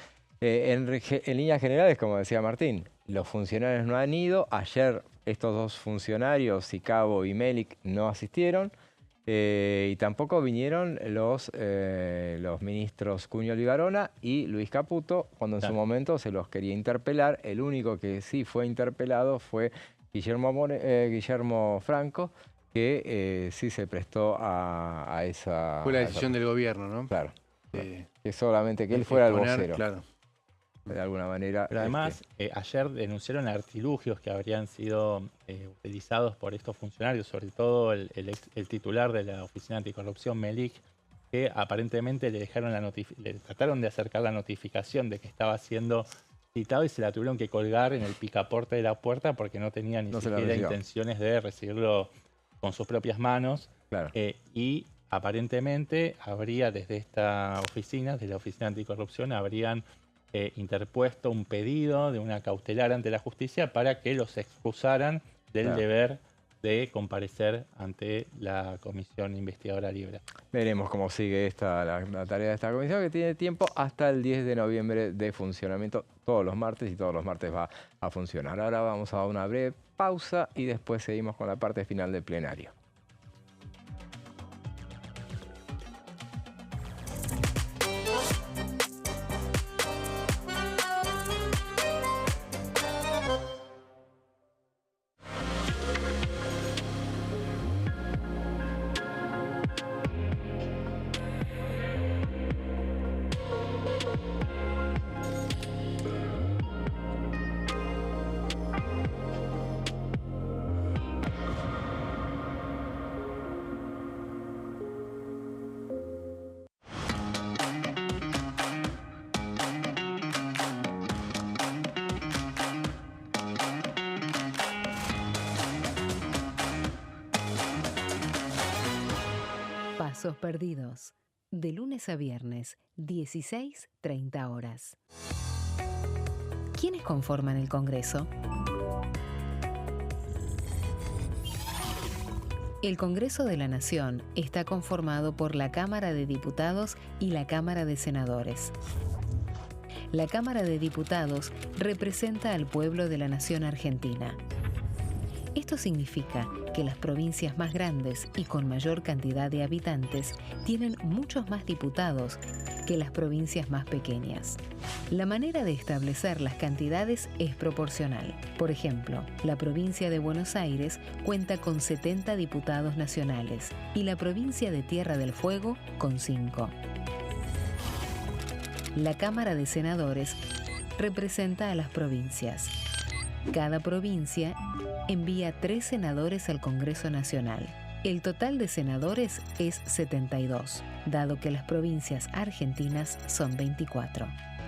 En líneas generales, como decía Martín, los funcionarios no han ido. Ayer estos dos funcionarios, Sicabo y Melik, no asistieron. Y tampoco vinieron los ministros Cuñol y Varona y Luis Caputo, cuando en su momento se los quería interpelar. El único que sí fue interpelado fue Guillermo Franco, que sí se prestó a esa... Fue la decisión del gobierno, ¿no? Claro. Que solamente que él fuera el vocero. Claro. De alguna manera. Pero además, ayer denunciaron artilugios que habrían sido utilizados por estos funcionarios, sobre todo el titular de la Oficina Anticorrupción, Melik, que aparentemente le trataron de acercar la notificación de que estaba siendo citado y se la tuvieron que colgar en el picaporte de la puerta porque no tenía ni siquiera intenciones de recibirlo con sus propias manos. Claro. Y aparentemente habría desde esta oficina, desde la Oficina Anticorrupción, habrían interpuesto un pedido de una cautelar ante la justicia para que los excusaran del deber de comparecer ante la Comisión Investigadora Libre. Veremos cómo sigue la tarea de esta comisión, que tiene tiempo hasta el 10 de noviembre de funcionamiento todos los martes, y todos los martes va a funcionar. Ahora vamos a una breve pausa y después seguimos con la parte final del plenario. Pasos perdidos. De lunes a viernes, 16:30 horas. ¿Quiénes conforman el Congreso? El Congreso de la Nación está conformado por la Cámara de Diputados y la Cámara de Senadores. La Cámara de Diputados representa al pueblo de la nación argentina. Esto significa que las provincias más grandes y con mayor cantidad de habitantes tienen muchos más diputados que las provincias más pequeñas. La manera de establecer las cantidades es proporcional. Por ejemplo, la provincia de Buenos Aires cuenta con 70 diputados nacionales y la provincia de Tierra del Fuego con 5. La Cámara de Senadores representa a las provincias. Cada provincia envía 3 senadores al Congreso Nacional. El total de senadores es 72, dado que las provincias argentinas son 24.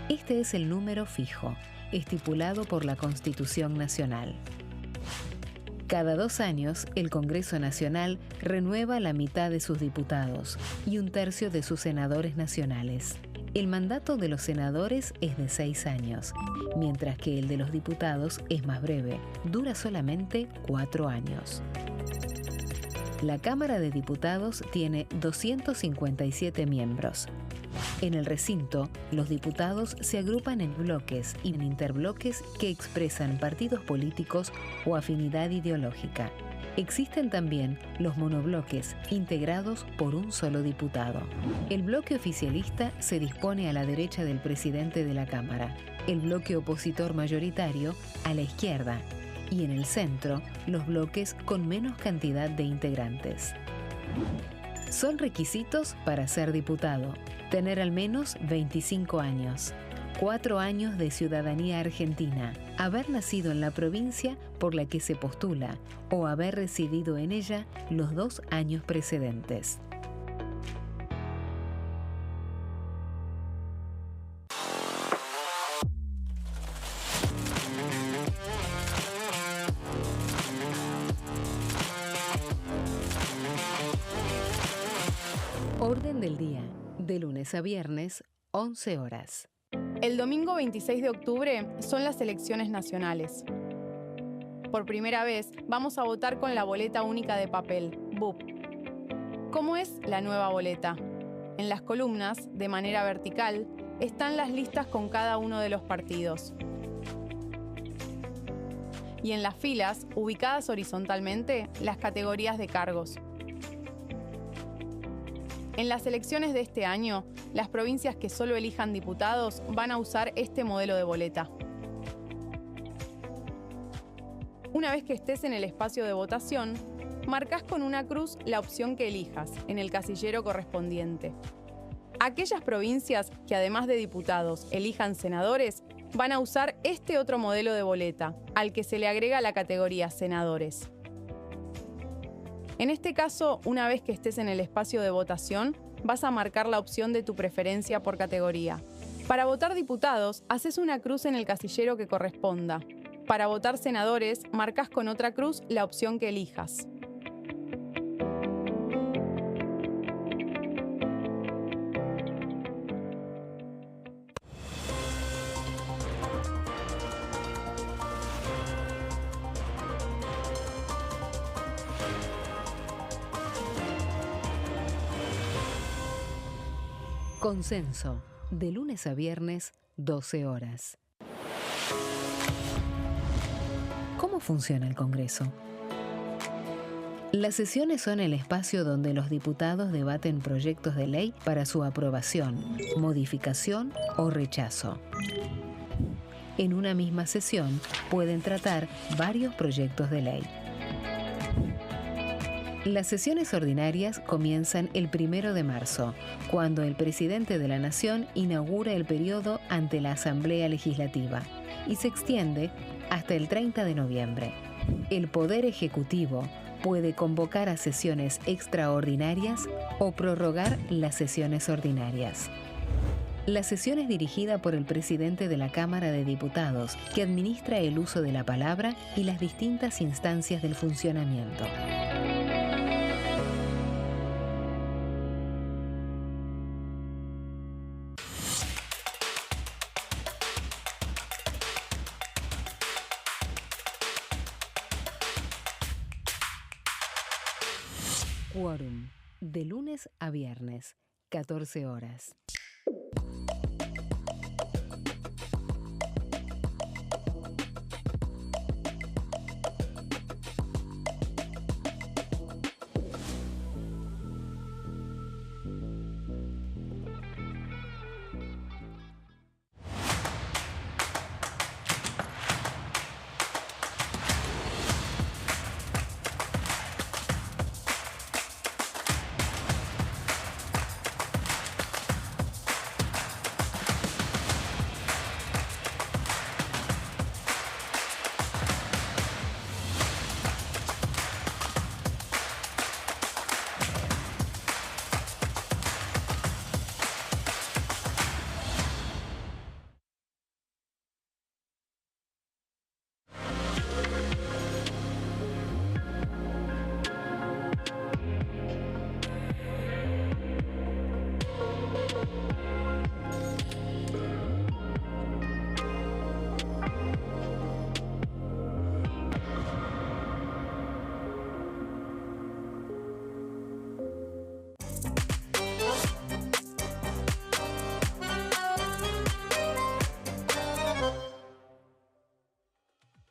Este es el número fijo, estipulado por la Constitución Nacional. Cada 2 años, el Congreso Nacional renueva la mitad de sus diputados y 1/3 de sus senadores nacionales. El mandato de los senadores es de 6 años, mientras que el de los diputados es más breve, dura solamente 4 años. La Cámara de Diputados tiene 257 miembros. En el recinto, los diputados se agrupan en bloques y en interbloques que expresan partidos políticos o afinidad ideológica. Existen también los monobloques, integrados por un solo diputado. El bloque oficialista se dispone a la derecha del presidente de la Cámara, el bloque opositor mayoritario a la izquierda, y en el centro, los bloques con menos cantidad de integrantes. Son requisitos para ser diputado: tener al menos 25 años, 4 años de ciudadanía argentina, haber nacido en la provincia por la que se postula o haber residido en ella los 2 años precedentes. Orden del día, de lunes a viernes, 11 horas. El domingo 26 de octubre son las elecciones nacionales. Por primera vez vamos a votar con la boleta única de papel, BUP. ¿Cómo es la nueva boleta? En las columnas, de manera vertical, están las listas con cada uno de los partidos. Y en las filas, ubicadas horizontalmente, las categorías de cargos. En las elecciones de este año, las provincias que solo elijan diputados van a usar este modelo de boleta. Una vez que estés en el espacio de votación, marcas con una cruz la opción que elijas en el casillero correspondiente. Aquellas provincias que además de diputados elijan senadores van a usar este otro modelo de boleta, al que se le agrega la categoría senadores. En este caso, una vez que estés en el espacio de votación, vas a marcar la opción de tu preferencia por categoría. Para votar diputados, haces una cruz en el casillero que corresponda. Para votar senadores, marcas con otra cruz la opción que elijas. Consenso, de lunes a viernes, 12 horas. ¿Cómo funciona el Congreso? Las sesiones son el espacio donde los diputados debaten proyectos de ley para su aprobación, modificación o rechazo. En una misma sesión pueden tratar varios proyectos de ley. Las sesiones ordinarias comienzan el 1 de marzo, cuando el presidente de la Nación inaugura el periodo ante la Asamblea Legislativa, y se extiende hasta el 30 de noviembre. El Poder Ejecutivo puede convocar a sesiones extraordinarias o prorrogar las sesiones ordinarias. La sesión es dirigida por el presidente de la Cámara de Diputados, que administra el uso de la palabra y las distintas instancias del funcionamiento. Quórum, de lunes a viernes, 14 horas.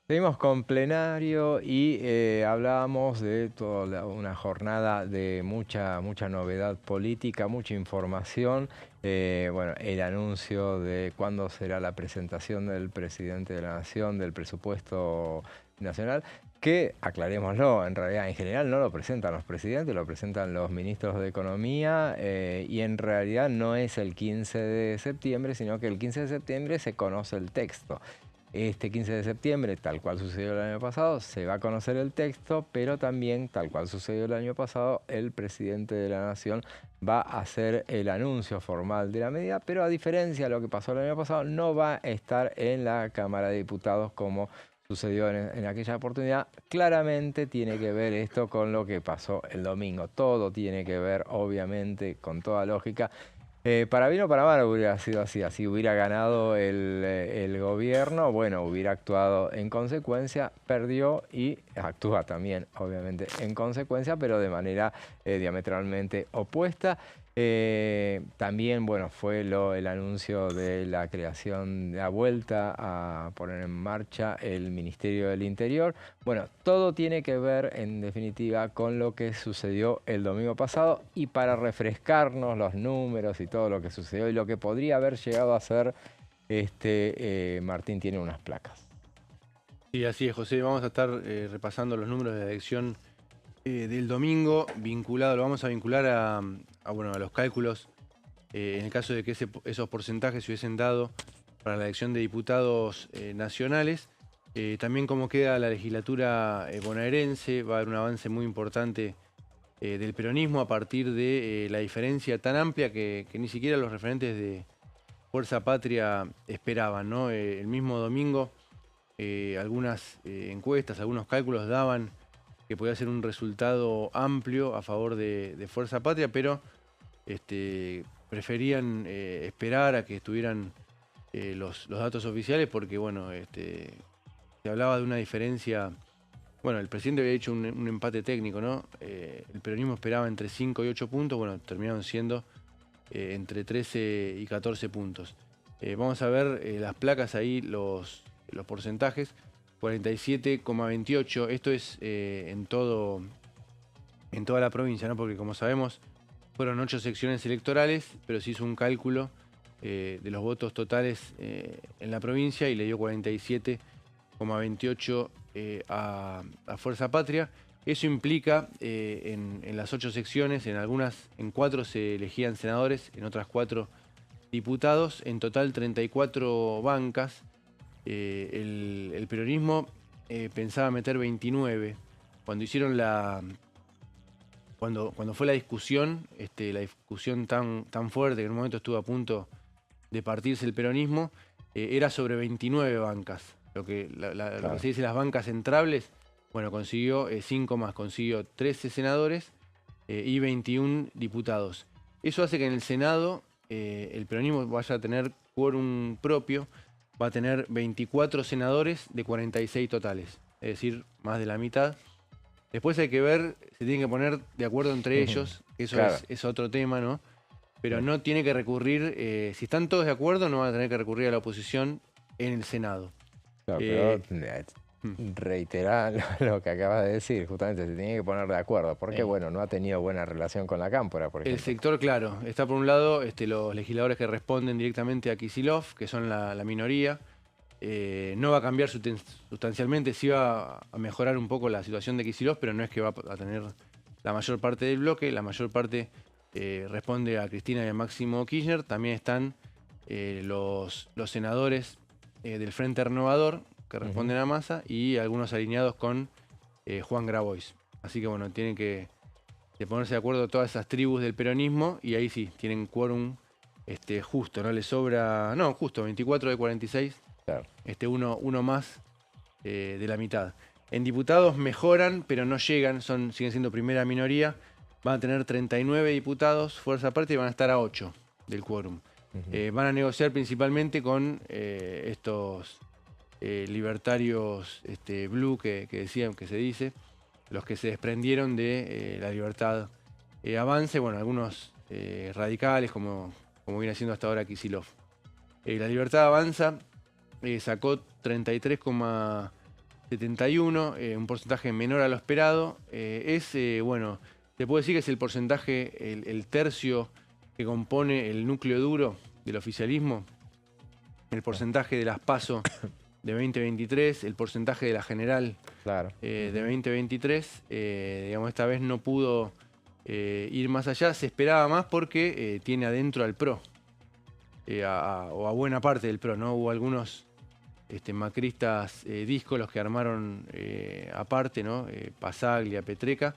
Seguimos con plenario y hablábamos de toda una jornada de mucha novedad política, mucha información. Bueno, el anuncio de cuándo será la presentación del presidente de la Nación del presupuesto nacional, que, aclarémoslo, en realidad en general no lo presentan los presidentes, lo presentan los ministros de Economía y en realidad no es el 15 de septiembre, sino que el 15 de septiembre se conoce el texto. Este 15 de septiembre, tal cual sucedió el año pasado, se va a conocer el texto, pero también, tal cual sucedió el año pasado, el presidente de la Nación va a hacer el anuncio formal de la medida, pero a diferencia de lo que pasó el año pasado, no va a estar en la Cámara de Diputados como sucedió en aquella oportunidad. Claramente tiene que ver esto con lo que pasó el domingo. Todo tiene que ver, obviamente, con toda lógica. Para bien o para mal hubiera sido así. Así hubiera ganado el gobierno, bueno, hubiera actuado en consecuencia, perdió y actúa también, obviamente, en consecuencia, pero de manera diametralmente opuesta. También, bueno, fue el anuncio de la creación, de la vuelta a poner en marcha el Ministerio del Interior. Bueno, todo tiene que ver, en definitiva, con lo que sucedió el domingo pasado y para refrescarnos los números y todo lo que sucedió y lo que podría haber llegado a ser, Martín tiene unas placas. Sí, así es, José. Vamos a estar repasando los números de la elección del domingo, lo vamos a vincular a los cálculos, en el caso de que esos porcentajes se hubiesen dado para la elección de diputados nacionales. También cómo queda la legislatura bonaerense, va a haber un avance muy importante del peronismo a partir de la diferencia tan amplia que ni siquiera los referentes de Fuerza Patria esperaban, ¿no? El mismo domingo algunas encuestas, algunos cálculos daban que podía ser un resultado amplio a favor de Fuerza Patria, pero preferían esperar a que estuvieran los datos oficiales porque, bueno, se hablaba de una diferencia. Bueno, el presidente había hecho un empate técnico, ¿no? El peronismo esperaba entre 5 y 8 puntos, bueno, terminaron siendo entre 13 y 14 puntos. Vamos a ver las placas ahí, los porcentajes. 47,28, esto es en toda la provincia, ¿no? Porque como sabemos fueron 8 secciones electorales, pero se hizo un cálculo de los votos totales en la provincia y le dio 47,28 a Fuerza Patria. Eso implica en las 8 secciones, en 4 se elegían senadores, en otras 4 diputados, en total 34 bancas. El peronismo pensaba meter 29. Cuando fue la discusión tan fuerte que en un momento estuvo a punto de partirse el peronismo, era sobre 29 bancas. Lo que se dice las bancas entrables, bueno, consiguió 5 más, consiguió 13 senadores y 21 diputados. Eso hace que en el Senado el peronismo vaya a tener quórum propio. Va a tener 24 senadores de 46 totales, es decir, más de la mitad. Después hay que ver, se tienen que poner de acuerdo entre ellos, eso claro. es otro tema, ¿no? Pero no tiene que recurrir, si están todos de acuerdo, no van a tener que recurrir a la oposición en el Senado. Claro, pero reiterar lo que acabas de decir, justamente se tiene que poner de acuerdo, porque bueno, no ha tenido buena relación con la Cámpora, por ejemplo. El sector, claro, está por un lado los legisladores que responden directamente a Kicillof, que son la minoría. No va a cambiar sustancialmente, sí va a mejorar un poco la situación de Kicillof, pero no es que va a tener la mayor parte del bloque. La mayor parte responde a Cristina y a Máximo Kirchner. También están los senadores del Frente Renovador, que responden a Massa, y algunos alineados con Juan Grabois. Así que bueno, tienen que ponerse de acuerdo todas esas tribus del peronismo y ahí sí, tienen quórum justo, no les sobra, no, justo, 24 de 46, claro. Uno más de la mitad. En diputados mejoran, pero no llegan, siguen siendo primera minoría, van a tener 39 diputados, Fuerza Patria, y van a estar a 8 del quórum. Van a negociar principalmente con estos libertarios blue que decían, que se dice, los que se desprendieron de la Libertad Avance, bueno, algunos radicales como viene haciendo hasta ahora Kicillof. La Libertad Avanza sacó 33,8 71, un porcentaje menor a lo esperado. Bueno, se puede decir que es el porcentaje, el tercio que compone el núcleo duro del oficialismo. El porcentaje de las PASO de 2023, el porcentaje de la general de 2023. Digamos, esta vez no pudo ir más allá. Se esperaba más porque tiene adentro al PRO. O a buena parte del PRO, ¿no? Hubo algunos macristas díscolos que armaron aparte, ¿no? Pasaglia, Petreca,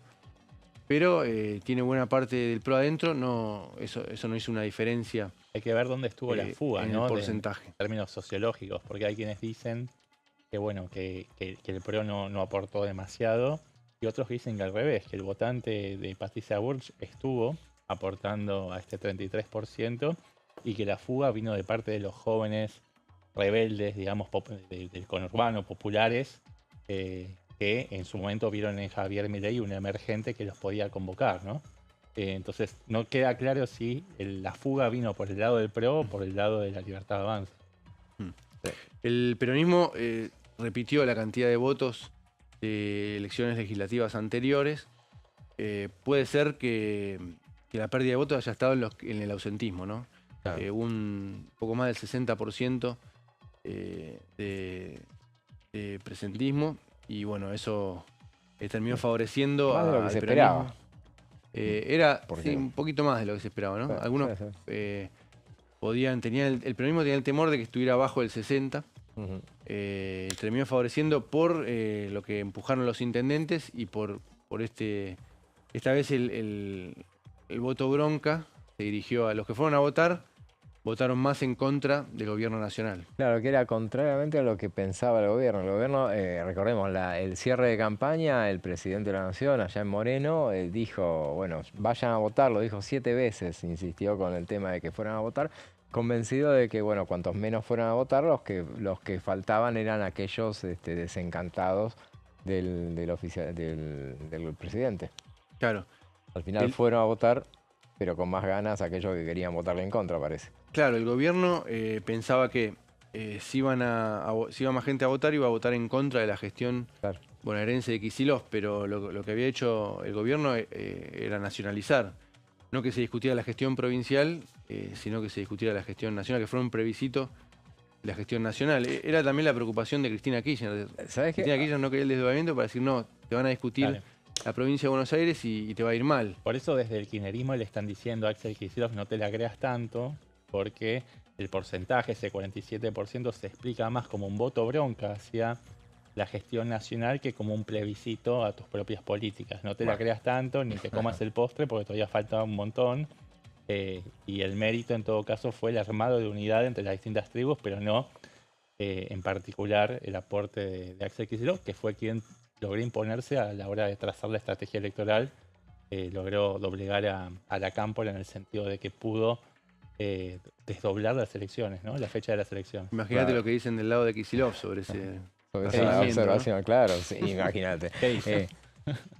pero tiene buena parte del PRO adentro, no, eso no hizo una diferencia. Hay que ver dónde estuvo la fuga, en ¿no? el porcentaje. En términos sociológicos, porque hay quienes dicen que, bueno, que el PRO no aportó demasiado, y otros que dicen que al revés, que el votante de Patricia Bullrich estuvo aportando a este 33%, y que la fuga vino de parte de los jóvenes rebeldes, digamos, del conurbano, populares, que en su momento vieron en Javier Milei un emergente que los podía convocar, ¿no? Entonces no queda claro si la fuga vino por el lado del PRO o por el lado de la Libertad Avanza. El peronismo repitió la cantidad de votos de elecciones legislativas anteriores. Puede ser que la pérdida de votos haya estado en el ausentismo, ¿no? Claro. Un poco más del 60% de presentismo, y bueno, eso terminó favoreciendo más de lo que al se peronismo. esperaba. Era un poquito más de lo que se esperaba, ¿no? Claro, algunos el peronismo tenía el temor de que estuviera abajo del 60%. Terminó favoreciendo por lo que empujaron los intendentes y por esta vez el voto bronca se dirigió a los que fueron a votar. Votaron más en contra del gobierno nacional. Claro, que era contrariamente a lo que pensaba el gobierno. El gobierno, recordemos, el cierre de campaña, el presidente de la Nación, allá en Moreno, dijo, bueno, vayan a votar, lo dijo 7 veces, insistió con el tema de que fueran a votar, convencido de que, bueno, cuantos menos fueran a votar, los que faltaban eran aquellos desencantados del presidente. Claro. Al final fueron a votar, pero con más ganas aquellos que querían votarle en contra, parece. Claro, el gobierno pensaba que si iba más gente a votar, iba a votar en contra de la gestión bonaerense de Kicillof, pero lo que había hecho el gobierno era nacionalizar. No que se discutiera la gestión provincial, sino que se discutiera la gestión nacional, que fuera un plebiscito de la gestión nacional. Era también la preocupación de Cristina Kirchner. ¿Sabes qué? Cristina Kirchner no quería el desdoblamiento para decir, no, te van a discutir la provincia de Buenos Aires y te va a ir mal. Por eso desde el kirchnerismo le están diciendo a Axel Kicillof, no te la creas tanto, porque el porcentaje, ese 47%, se explica más como un voto bronca hacia la gestión nacional que como un plebiscito a tus propias políticas. No te la creas tanto, ni te comas el postre, porque todavía falta un montón. Y el mérito, en todo caso, fue el armado de unidad entre las distintas tribus, pero no, en particular, el aporte de Axel Kicillof, que fue quien logró imponerse a la hora de trazar la estrategia electoral. Logró doblegar a la Cámpora en el sentido de que pudo desdoblar las elecciones, ¿no? La fecha de las elecciones. Imagínate lo que dicen del lado de Kicillof sobre ese... Esa observación, ¿no? Claro, sí, imagínate. ¿Qué dice?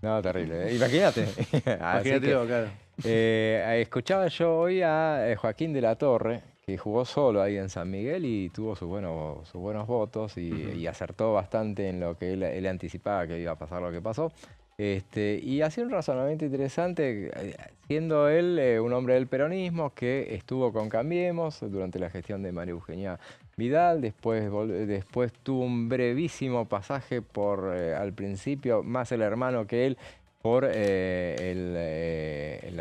No, terrible. Imagínate. Imagínatelo, claro. Escuchaba yo hoy a Joaquín de la Torre, que jugó solo ahí en San Miguel y tuvo sus buenos votos y acertó bastante en lo que él anticipaba que iba a pasar lo que pasó. Y hacía un razonamiento interesante, siendo él un hombre del peronismo que estuvo con Cambiemos durante la gestión de María Eugenia Vidal, después tuvo un brevísimo pasaje por, al principio, más el hermano que él, por La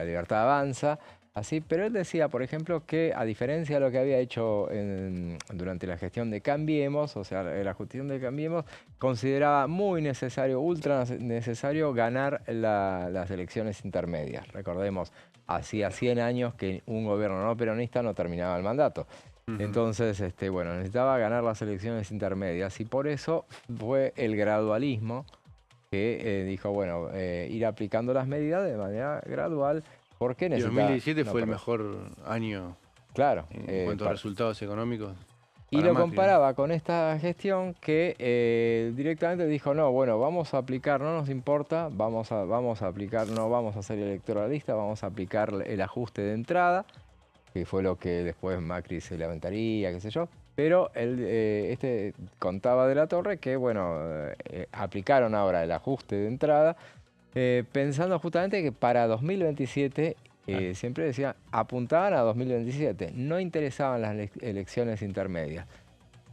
Libertad Avanza. Así, pero él decía, por ejemplo, que a diferencia de lo que había hecho durante la gestión de Cambiemos, o sea, la gestión de Cambiemos, consideraba muy necesario, ultra necesario, ganar las elecciones intermedias. Recordemos, hacía 100 años que un gobierno no peronista no terminaba el mandato. Entonces, bueno, necesitaba ganar las elecciones intermedias y por eso fue el gradualismo que dijo, bueno, ir aplicando las medidas de manera gradual. Porque 2017 fue el mejor año en cuanto a resultados económicos. Y lo comparaba con esta gestión que directamente dijo, no, bueno, vamos a aplicar, no nos importa, vamos a aplicar, no vamos a ser electoralistas, vamos a aplicar el ajuste de entrada. que fue lo que después Macri se levantaría, qué sé yo. Pero él contaba de la Torre que, bueno, aplicaron ahora el ajuste de entrada, pensando justamente que para 2027, siempre decía, apuntaban a 2027, no interesaban las elecciones intermedias.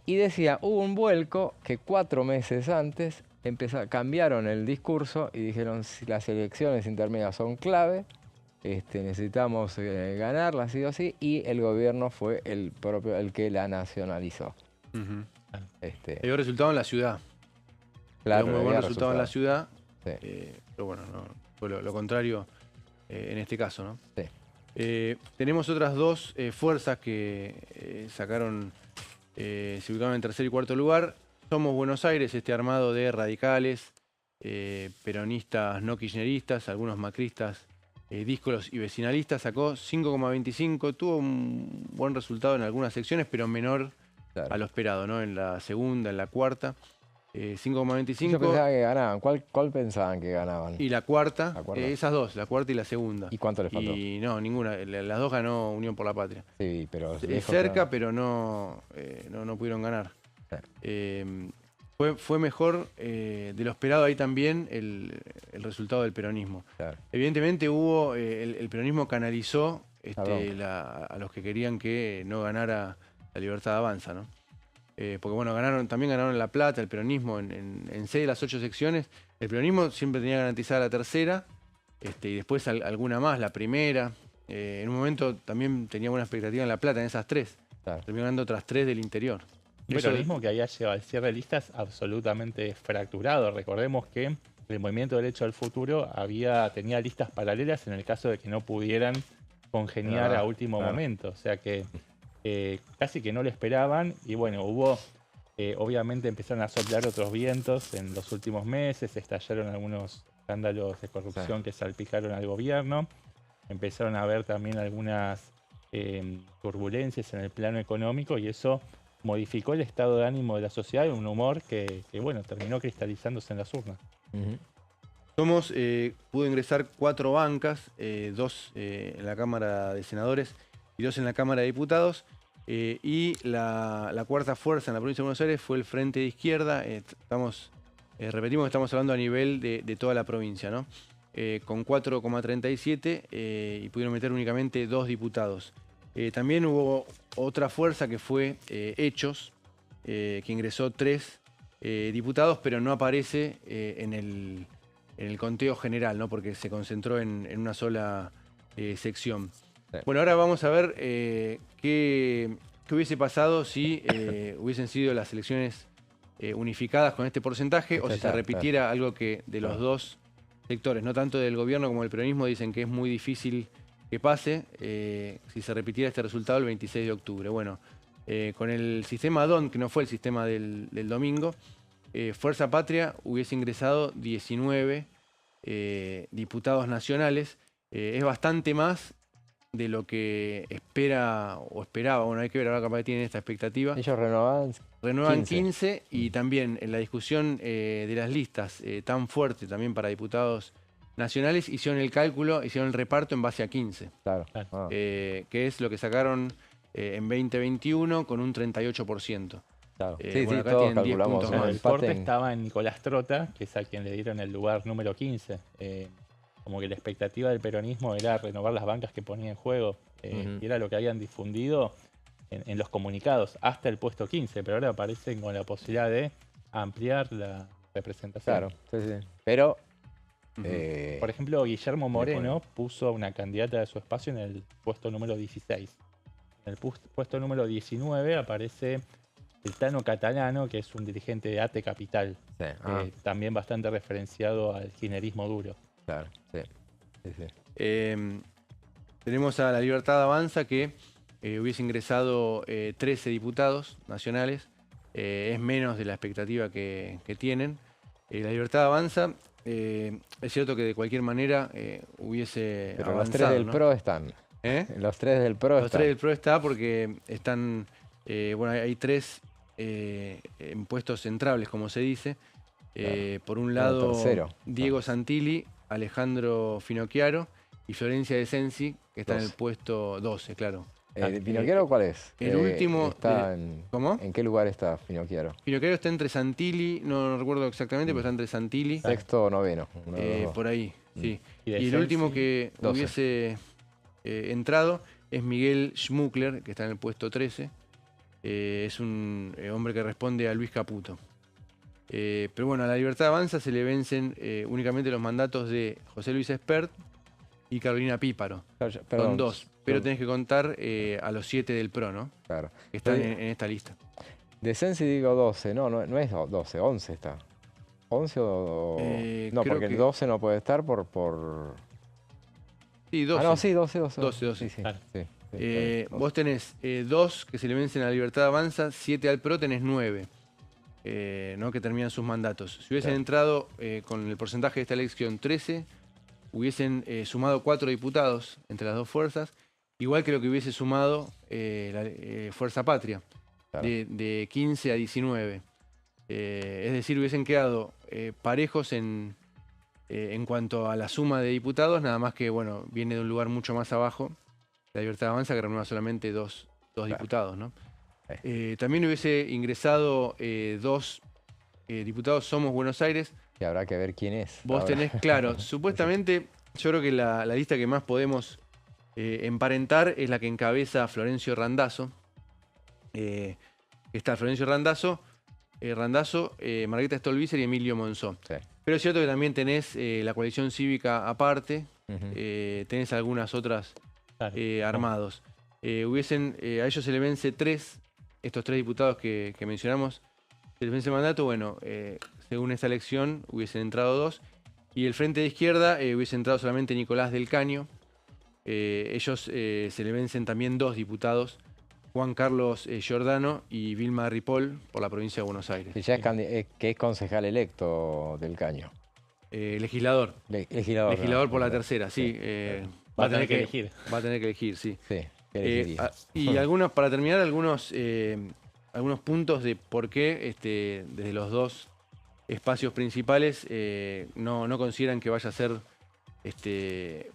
Y decía, hubo un vuelco que 4 meses antes cambiaron el discurso y dijeron, si las elecciones intermedias son clave, necesitamos ganarlas sí o sí, y el gobierno fue el que la nacionalizó. Dio resultado en la ciudad. Claro, dio muy buen resultado en la ciudad, sí. Pero bueno, no, fue lo contrario en este caso, ¿no? Sí. Tenemos otras dos fuerzas que sacaron, se ubicaron en tercer y cuarto lugar. Somos Buenos Aires, armado de radicales, peronistas no kirchneristas, algunos macristas, díscolos y vecinalistas, sacó 5,25, tuvo un buen resultado en algunas secciones, pero menor a lo esperado, ¿no? En la segunda, en la cuarta, 5,25. Yo pensaba que ganaban. ¿Cuál pensaban que ganaban? Y la cuarta, esas dos, la cuarta y la segunda. ¿Y cuánto les faltó? Y no, ninguna, las dos ganó Unión por la Patria. Sí, pero... cerca, pero no pudieron ganar. Sí. Fue mejor de lo esperado ahí también el resultado del peronismo. Claro. Evidentemente hubo, el peronismo canalizó a los que querían que no ganara la Libertad Avanza, ¿no? Porque bueno, también ganaron en La Plata, el peronismo en 6 de las 8 secciones. El peronismo siempre tenía garantizada la tercera, y después alguna más, la primera. En un momento también tenía buena expectativa en La Plata, en esas 3. Claro. Terminó ganando otras 3 del interior. Un peronismo que había llevado al cierre de listas absolutamente fracturado. Recordemos que el Movimiento Derecho al Futuro tenía listas paralelas en el caso de que no pudieran congeniar a último momento. O sea que casi que no lo esperaban. Y bueno, obviamente empezaron a soplar otros vientos en los últimos meses. Estallaron algunos escándalos de corrupción que salpicaron al gobierno. Empezaron a haber también algunas turbulencias en el plano económico y eso modificó el estado de ánimo de la sociedad y un humor que bueno, terminó cristalizándose en las urnas. Somos pudo ingresar 4 bancas, 2 en la Cámara de Senadores y 2 en la Cámara de Diputados. Y la cuarta fuerza en la provincia de Buenos Aires fue el Frente de Izquierda. Repetimos que estamos hablando a nivel de toda la provincia, ¿no? Con 4,37 y pudieron meter únicamente 2 diputados. También hubo otra fuerza que fue Hechos, que ingresó 3 diputados, pero no aparece en el conteo general, ¿no? Porque se concentró en una sola sección. Sí. Bueno, ahora vamos a ver qué hubiese pasado si hubiesen sido las elecciones unificadas con este porcentaje o si se repitiera algo que de los dos sectores, no tanto del gobierno como del peronismo, dicen que es muy difícil que pase si se repitiera este resultado el 26 de octubre. Bueno, con el sistema DON, que no fue el sistema del domingo, Fuerza Patria hubiese ingresado 19 diputados nacionales. Es bastante más de lo que esperaba. Bueno, hay que ver ahora capaz que tienen esta expectativa. Ellos renuevan 15 y también en la discusión de las listas tan fuerte también para diputados nacionales, hicieron el cálculo, hicieron el reparto en base a 15. Claro. Que es lo que sacaron en 2021 con un 38%. Claro. Bueno, acá tienen 10 puntos más. El corte estaba en Nicolás Trota, que es a quien le dieron el lugar número 15. Como que la expectativa del peronismo era renovar las bancas que ponía en juego. Y era lo que habían difundido en los comunicados hasta el puesto 15. Pero ahora aparecen con la posibilidad de ampliar la representación. Claro, sí. Pero... por ejemplo, Guillermo Moreno puso una candidata de su espacio en el puesto número 16. En el puesto número 19 aparece el Tano Catalano, que es un dirigente de ATE Capital, también bastante referenciado al kirchnerismo duro. Claro, sí. Tenemos a La Libertad Avanza, que hubiese ingresado 13 diputados nacionales. Es menos de la expectativa que tienen. La Libertad Avanza... es cierto que de cualquier manera hubiese pero avanzado, los 3 del ¿no? PRO están. Los 3 del PRO están. Los 3 del PRO están porque están... bueno, hay 3 puestos centrales, como se dice. Por un lado, Diego Santilli, Alejandro Finocchiaro y Florencia De Sensi, que está en el puesto 12, claro. ¿Finocchiaro cuál es? El último... Está ¿Cómo? ¿En qué lugar está Finocchiaro? Finocchiaro está entre Santilli, no recuerdo exactamente, pero está entre Santilli. Sexto o noveno. Por ahí, sí. Y Y el último que 12. hubiese entrado es Miguel Schmuckler, que está en el puesto 13. Es un hombre que responde a Luis Caputo. Pero bueno, a La Libertad Avanza se le vencen únicamente los mandatos de José Luis Espert y Carolina Píparo. Son 2. Pero tenés que contar a los 7 del PRO, ¿no? Claro. Que están en esta lista. De Sensi digo 12, no es 12, 11 está. ¿11 o...? No, creo porque que- el 12 no puede estar por... Sí, 12. Ah, no, sí, 12. 12. Sí, sí, Claro. sí, Vos tenés 2 que se le vencen a La Libertad Avanza, 7 al PRO, tenés 9. ¿No? Que terminan sus mandatos. Si hubiesen Claro. entrado con el porcentaje de esta elección 13, hubiesen sumado 4 diputados entre las dos fuerzas, igual que lo que hubiese sumado la Fuerza Patria, Claro. de 15 a 19. Es decir, hubiesen quedado parejos en cuanto a la suma de diputados, nada más que, bueno, viene de un lugar mucho más abajo. La Libertad Avanza, que renueva solamente dos diputados, ¿no? También hubiese ingresado 2 diputados Somos Buenos Aires. Y habrá que ver quién es. Vos ahora. tenés, claro, supuestamente, yo creo que la lista que más podemos emparentar es la que encabeza Florencio Randazzo. Está Florencio Randazzo, Margarita Stolbizer y Emilio Monzó. Sí. Pero es cierto que también tenés la coalición cívica aparte, Ujú. tenés algunas otras Claro. armados. A ellos se le vence estos 3 diputados que mencionamos, se les vence el mandato. Bueno, según esta elección hubiesen entrado 2. Y el Frente de Izquierda hubiese entrado solamente Nicolás del Caño. Ellos se le vencen también 2 diputados, Juan Carlos Giordano y Vilma Ripoll, por la provincia de Buenos Aires. Que ya que es concejal electo del Caño. Legislador. Legislador. Por la tercera, sí. Va a tener que elegir. Va a tener que elegir, sí. Sí, ¿qué elegiría? Y para terminar, algunos puntos de por qué desde los 2 espacios principales no consideran que vaya a ser, que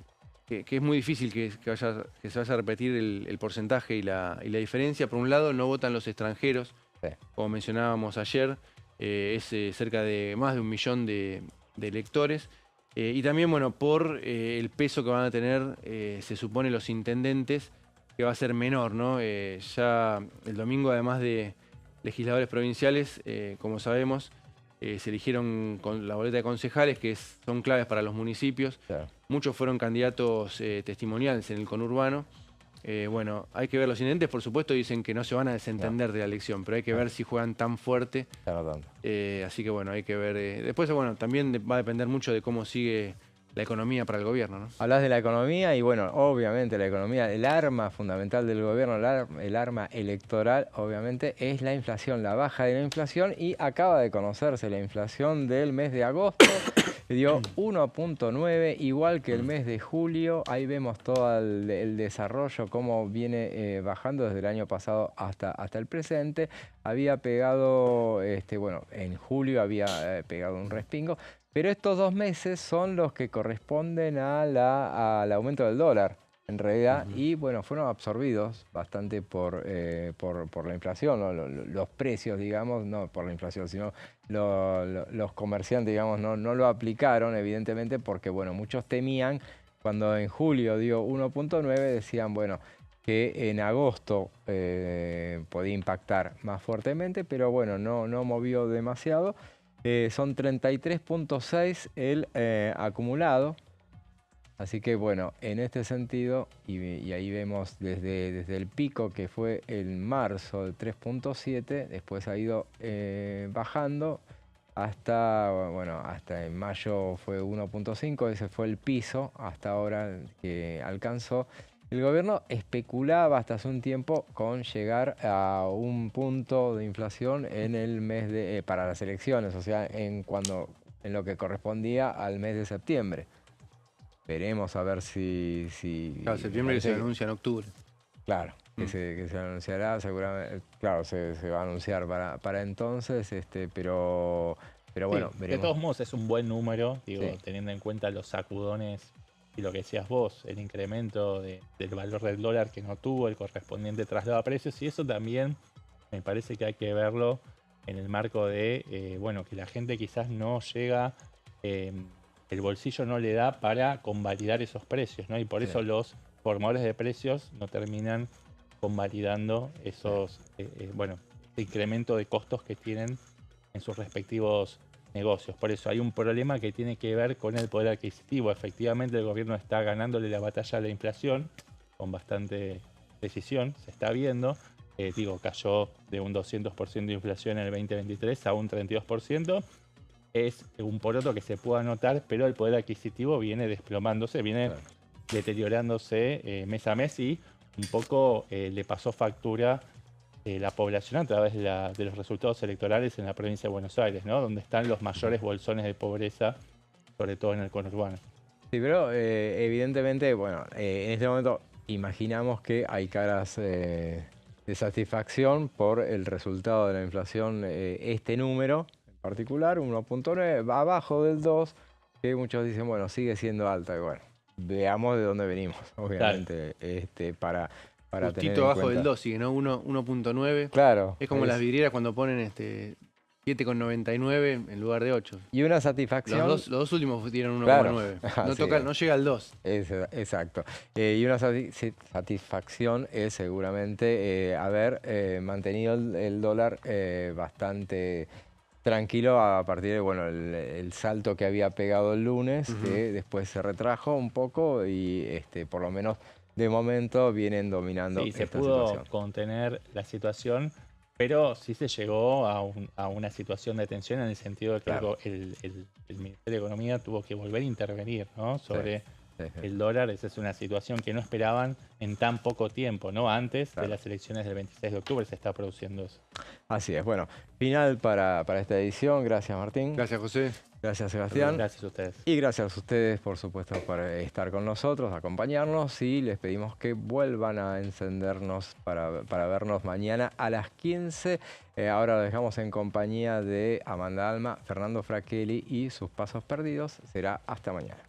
es muy difícil que se vaya a repetir el porcentaje y la diferencia. Por un lado, no votan los extranjeros, Sí. como mencionábamos ayer, es cerca de más de 1 millón de electores. Y también, bueno, por el peso que van a tener, se supone, los intendentes, que va a ser menor, ¿no? Ya el domingo, además de legisladores provinciales, como sabemos, se eligieron con la boleta de concejales, que son claves para los municipios. Claro. Muchos fueron candidatos testimoniales en el conurbano. Bueno, hay que ver los intendentes, por supuesto, dicen que no se van a desentender de la elección, pero hay que ver si juegan tan fuerte. Ya no tanto. Así que bueno, hay que ver. Después, bueno, también va a depender mucho de cómo sigue la economía para el gobierno, ¿no? Hablas de la economía y bueno, obviamente la economía, el arma fundamental del gobierno, el arma electoral, obviamente, es la inflación, la baja de la inflación, y acaba de conocerse la inflación del mes de agosto, dio 1.9, igual que el mes de julio. Ahí vemos todo el desarrollo, cómo viene bajando desde el año pasado hasta el presente. Había pegado, bueno, en julio había pegado un respingo. Pero estos 2 meses son los que corresponden al aumento del dólar, en realidad, y bueno, fueron absorbidos bastante por la inflación, ¿no? Los precios, digamos, no por la inflación, sino los comerciantes, digamos, no lo aplicaron, evidentemente, porque bueno, muchos temían, cuando en julio dio 1.9, decían, bueno, que en agosto podía impactar más fuertemente, pero bueno, no movió demasiado. Son 33.6 el acumulado, así que bueno, en este sentido, y ahí vemos desde el pico que fue en marzo de 3.7, después ha ido bajando hasta en mayo fue 1.5, ese fue el piso hasta ahora que alcanzó. El gobierno especulaba hasta hace un tiempo con llegar a un punto de inflación en el mes para las elecciones, o sea, en lo que correspondía al mes de septiembre. Veremos a ver si Claro, septiembre que se anuncia en octubre. Claro, que se anunciará seguramente, claro, se va a anunciar para entonces, pero bueno, Sí, veremos. de todos modos es un buen número, digo, Sí. teniendo en cuenta los sacudones y lo que decías vos, el incremento del valor del dólar que no tuvo el correspondiente traslado a precios, y eso también me parece que hay que verlo en el marco de, bueno, que la gente quizás no llega, el bolsillo no le da para convalidar esos precios, ¿no? Y por eso los formadores de precios no terminan convalidando esos, bueno, este incremento de costos que tienen en sus respectivos negocios. Por eso hay un problema que tiene que ver con el poder adquisitivo. Efectivamente, el gobierno está ganándole la batalla a la inflación con bastante decisión, se está viendo. Cayó de un 200% de inflación en el 2023 a un 32%. Es un poroto que se pueda notar, pero el poder adquisitivo viene desplomándose, viene deteriorándose mes a mes, y un poco le pasó factura la población a través de los resultados electorales en la provincia de Buenos Aires, ¿no? Donde están los mayores bolsones de pobreza, sobre todo en el conurbano. Sí, pero evidentemente, bueno, en este momento imaginamos que hay caras de satisfacción por el resultado de la inflación, este número en particular, 1.9, abajo del 2, que muchos dicen, bueno, sigue siendo alta, y bueno, veamos de dónde venimos, obviamente, para tener justito en abajo cuenta. del 2, sigue, ¿no? 1.9. Claro. Es como las vidrieras cuando ponen 7,99 en lugar de 8. Y una satisfacción. Los dos últimos tienen 1,9. Claro. No llega al 2. Exacto. Y una satisfacción es seguramente haber mantenido el dólar bastante tranquilo a partir de, bueno, el salto que había pegado el lunes, que después se retrajo un poco y por lo menos de momento vienen dominando Sí, se esta pudo situación. contener la situación, pero sí se llegó a una situación de tensión en el sentido de que el Ministerio de Economía tuvo que volver a intervenir, ¿no? Sobre el dólar. Esa es una situación que no esperaban en tan poco tiempo, ¿no? Antes de las elecciones del 26 de octubre se está produciendo eso. Así es. Bueno, final para esta edición. Gracias, Martín. Gracias, José. Gracias, Sebastián. Gracias a ustedes. Y gracias a ustedes, por supuesto, por estar con nosotros, acompañarnos, y les pedimos que vuelvan a encendernos para vernos mañana a las 15. Ahora lo dejamos en compañía de Amanda Alma, Fernando Fracchelli y sus pasos perdidos. Será hasta mañana.